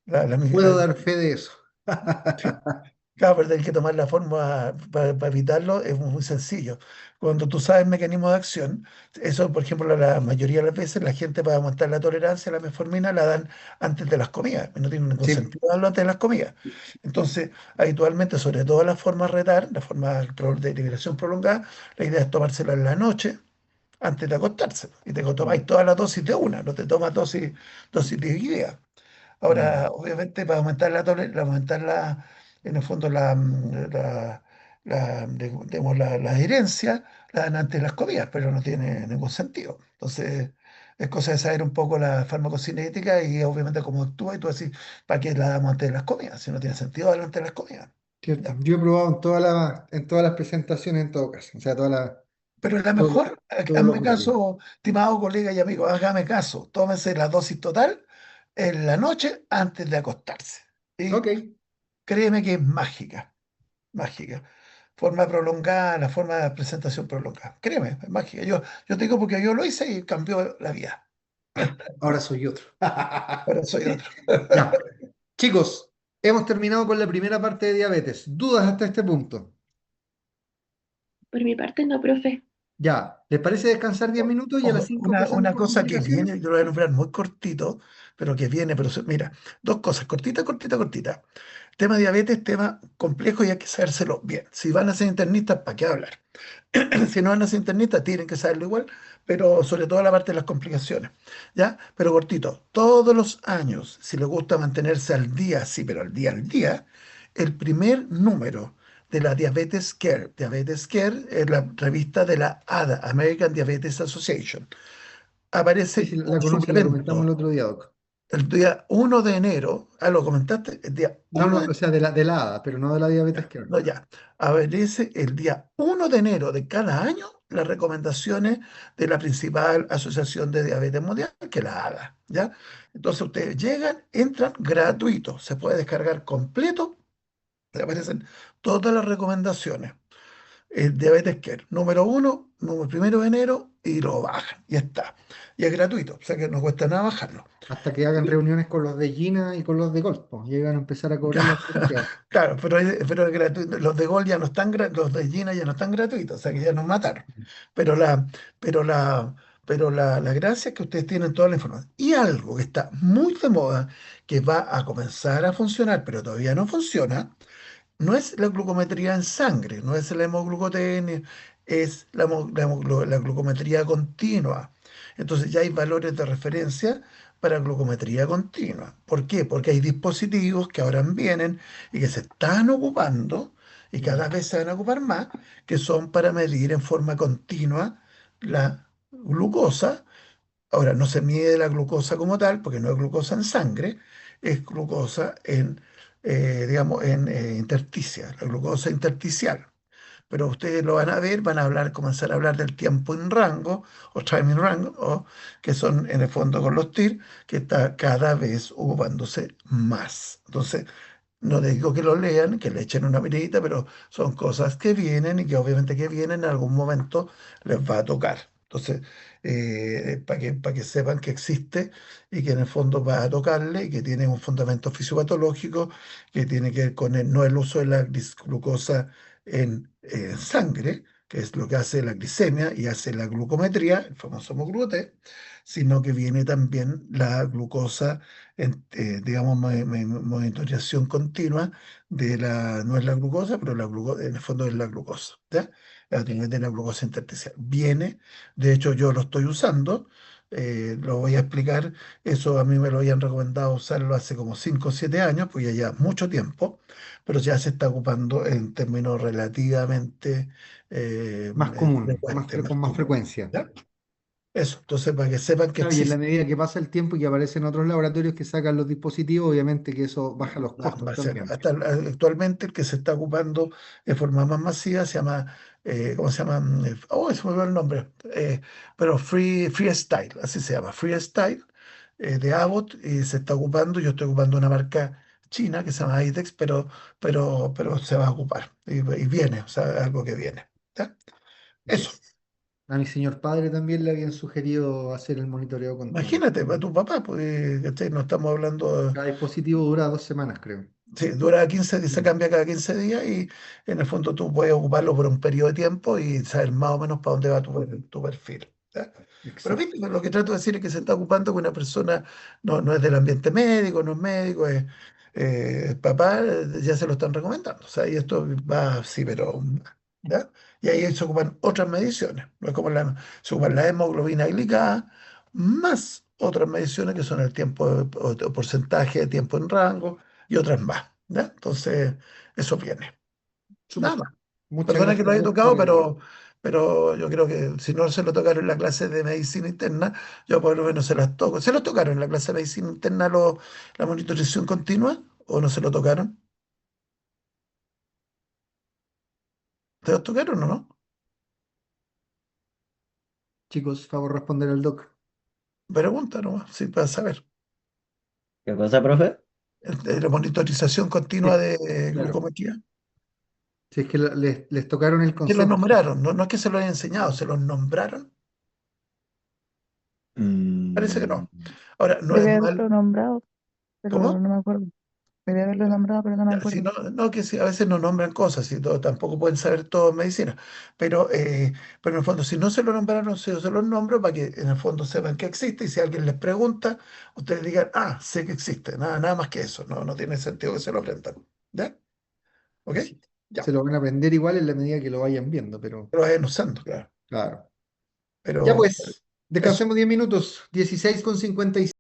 la, la, Puedo la- dar fe de eso. sí. Claro, pero hay que tomar la forma para evitarlo, es muy sencillo. Cuando tú sabes el mecanismo de acción, eso, por ejemplo, la mayoría de las veces la gente para aumentar la tolerancia a la metformina la dan antes de las comidas, y no tiene ningún Sí, sentido darlo antes de las comidas. Entonces, habitualmente, sobre todo las formas RETAR, la forma de liberación prolongada, la idea es tomárselo en la noche antes de acostarse. Y te tomáis toda la dosis de una, no te tomas dosis dividida. Ahora, mm, obviamente, para aumentar en el fondo, digamos, la adherencia, la dan antes de las comidas, pero no tiene ningún sentido. Entonces, es cosa de saber un poco la farmacocinética y obviamente cómo actúa y tú decís, ¿para qué la damos antes de las comidas? Si no tiene sentido darla antes de las comidas. cierto. ¿Ya? Yo he probado en todas las presentaciones en todo caso, o sea, Pero la todo lo- mejor, todos los hazme horarios. caso, estimado colega y amigo, hágame caso, tómese la dosis total en la noche antes de acostarse. Y Ok, créeme que es mágica. Mágica. Forma prolongada, la forma de presentación prolongada. Créeme, es mágica. Yo te digo porque yo lo hice y cambió la vida. ahora soy otro. Ahora soy otro. Ya, chicos, hemos terminado con la primera parte de diabetes. ¿Dudas hasta este punto? Por mi parte, no, profe. Ya, ¿les parece descansar 10 minutos y a las Ojo, 5 empezamos una con cosa que complicaciones? viene, yo lo voy a nombrar muy cortito, pero que viene, mira, dos cosas, cortita, cortita, cortita. Tema diabetes, tema complejo y hay que sabérselo bien. Si van a ser internistas, ¿para qué hablar? Si no van a ser internistas, tienen que saberlo igual, pero sobre todo la parte de las complicaciones. ¿Ya? Pero cortito, todos los años, si les gusta mantenerse al día, sí, pero al día, el primer número de la Diabetes Care es la revista de la ADA, American Diabetes Association. Sí, sí, Aparece un la conozco y la comentamos el suplemento otro día, Doc. el día 1 de enero, lo comentaste, el día No, 1 no, de o sea, de la ADA, pero no de la diabetes care. No, ya. Aparece el día 1 de enero de cada año las recomendaciones de la principal asociación de diabetes mundial, que es la ADA, ¿ya? Entonces ustedes llegan, entran gratuito, se puede descargar completo, le aparecen todas las recomendaciones. El diabetes care, número 1, número 1 de enero, y lo bajan, y está. Y es gratuito, o sea que no cuesta nada bajarlo. Hasta que hagan reuniones con los de Gina y con los de Gold, pues, llegan a empezar a cobrar los asociados. Claro, pero es gratuito. Los de Gol ya no están, los de Gina ya no están gratuitos, o sea que ya nos mataron. Pero la, pero la, la gracia es que ustedes tienen toda la información. Y algo que está muy de moda, que va a comenzar a funcionar, pero todavía no funciona, no es la glucometría en sangre, no es la hemoglucotenia, es la glucometría continua. Entonces ya hay valores de referencia para glucometría continua. ¿Por qué? Porque hay dispositivos que ahora vienen y que se están ocupando y Mm, cada vez se van a ocupar más, que son para medir en forma continua la glucosa. Ahora, no se mide la glucosa como tal, porque no es glucosa en sangre, es glucosa digamos, en intersticia, la glucosa intersticial. Pero ustedes lo van a ver, van a hablar, comenzar a hablar del tiempo en rango, o time in rango, que son en el fondo con los TIR, que está cada vez ocupándose más. Entonces, no les digo que lo lean, que le echen una miradita, pero son cosas que vienen y que obviamente que vienen en algún momento les va a tocar. Entonces, para que sepan que existe y que en el fondo va a tocarle y que tiene un fundamento fisiopatológico que tiene que ver con no el uso de la glucosa en sangre, que es lo que hace la glicemia y hace la glucometría, el famoso hemoglucoté, sino que viene también la glucosa digamos, monitoreación continua no es la glucosa, pero en el fondo es la glucosa, ¿ya? A nivel de la glucosa intersticial. Viene, de hecho yo lo estoy usando, lo voy a explicar, eso a mí me lo habían recomendado usarlo hace como 5 o 7 años, pues ya lleva mucho tiempo, pero ya se está ocupando en términos relativamente más común, frecuentes, más con más comunes, frecuencia. ¿ya? Eso, entonces para que sepan que Claro, y en la existe. medida que pasa el tiempo y que aparecen otros laboratorios que sacan los dispositivos, obviamente que eso baja los costos también. Actualmente el que se está ocupando de forma más masiva se llama, ¿cómo se llama? Se me olvidó el nombre, pero Freestyle, así se llama, Freestyle, de Abbott, y se está ocupando, yo estoy ocupando una marca china que se llama IDEX, pero se va a ocupar, y viene, o sea, algo que viene. ¿Ya? Eso, Yes. A mi señor padre también le habían sugerido hacer el monitoreo continuo. imagínate, para tu papá, pues, ¿cachai? No estamos hablando. Cada dispositivo dura 2 semanas, creo. Sí, dura 15 días, se cambia cada 15 días y en el fondo tú puedes ocuparlo por un periodo de tiempo y saber más o menos para dónde va tu perfil. ¿Ya? Pero Exacto. viste, lo que trato de decir es que se está ocupando que una persona no es del ambiente médico, no es médico, es papá, ya se lo están recomendando. O sea, y esto va así, pero ¿ya? Y ahí se ocupan otras mediciones. No es como se ocupan la hemoglobina glicada, más otras mediciones que son el tiempo o porcentaje de tiempo en rango y otras más. ¿Ya? Entonces, eso viene. Nada Súper. más. Muchas Perdona que lo gracias, haya Doc, tocado, por el... pero yo creo que si no se lo tocaron en la clase de medicina interna, yo por lo menos se las toco. ¿Se lo tocaron en la clase de medicina interna la monitorización continua o no se lo tocaron? ¿Se lo tocaron o no? Chicos, favor responder al Doc. Pregunta nomás, sí, para saber. ¿Qué cosa, profe? La monitorización continua Sí, de claro. glucometría. Si es que les tocaron el Que lo concepto. nombraron, no es que se lo hayan enseñado, se los nombraron. Parece que Mm, no. Ahora, no es Debe mal. haberlo nombrado, pero ¿Cómo? no me acuerdo. Debe haberlo nombrado, pero no me Ya, si acuerdo. no, que si a veces no nombran cosas y tampoco pueden saber todo en medicina, pero en el fondo, si no se lo nombraron, se los nombro para que en el fondo sepan que existe y si alguien les pregunta, ustedes digan, ah, sé que existe, nada más que eso, no tiene sentido que se lo aprendan. ¿Ya? ¿Ok? Así. Se Ya, lo van a aprender igual en la medida que lo vayan viendo, pero lo vayan usando, claro. claro. Ya Pero pues, eso. descansemos 10 minutos, 16:56.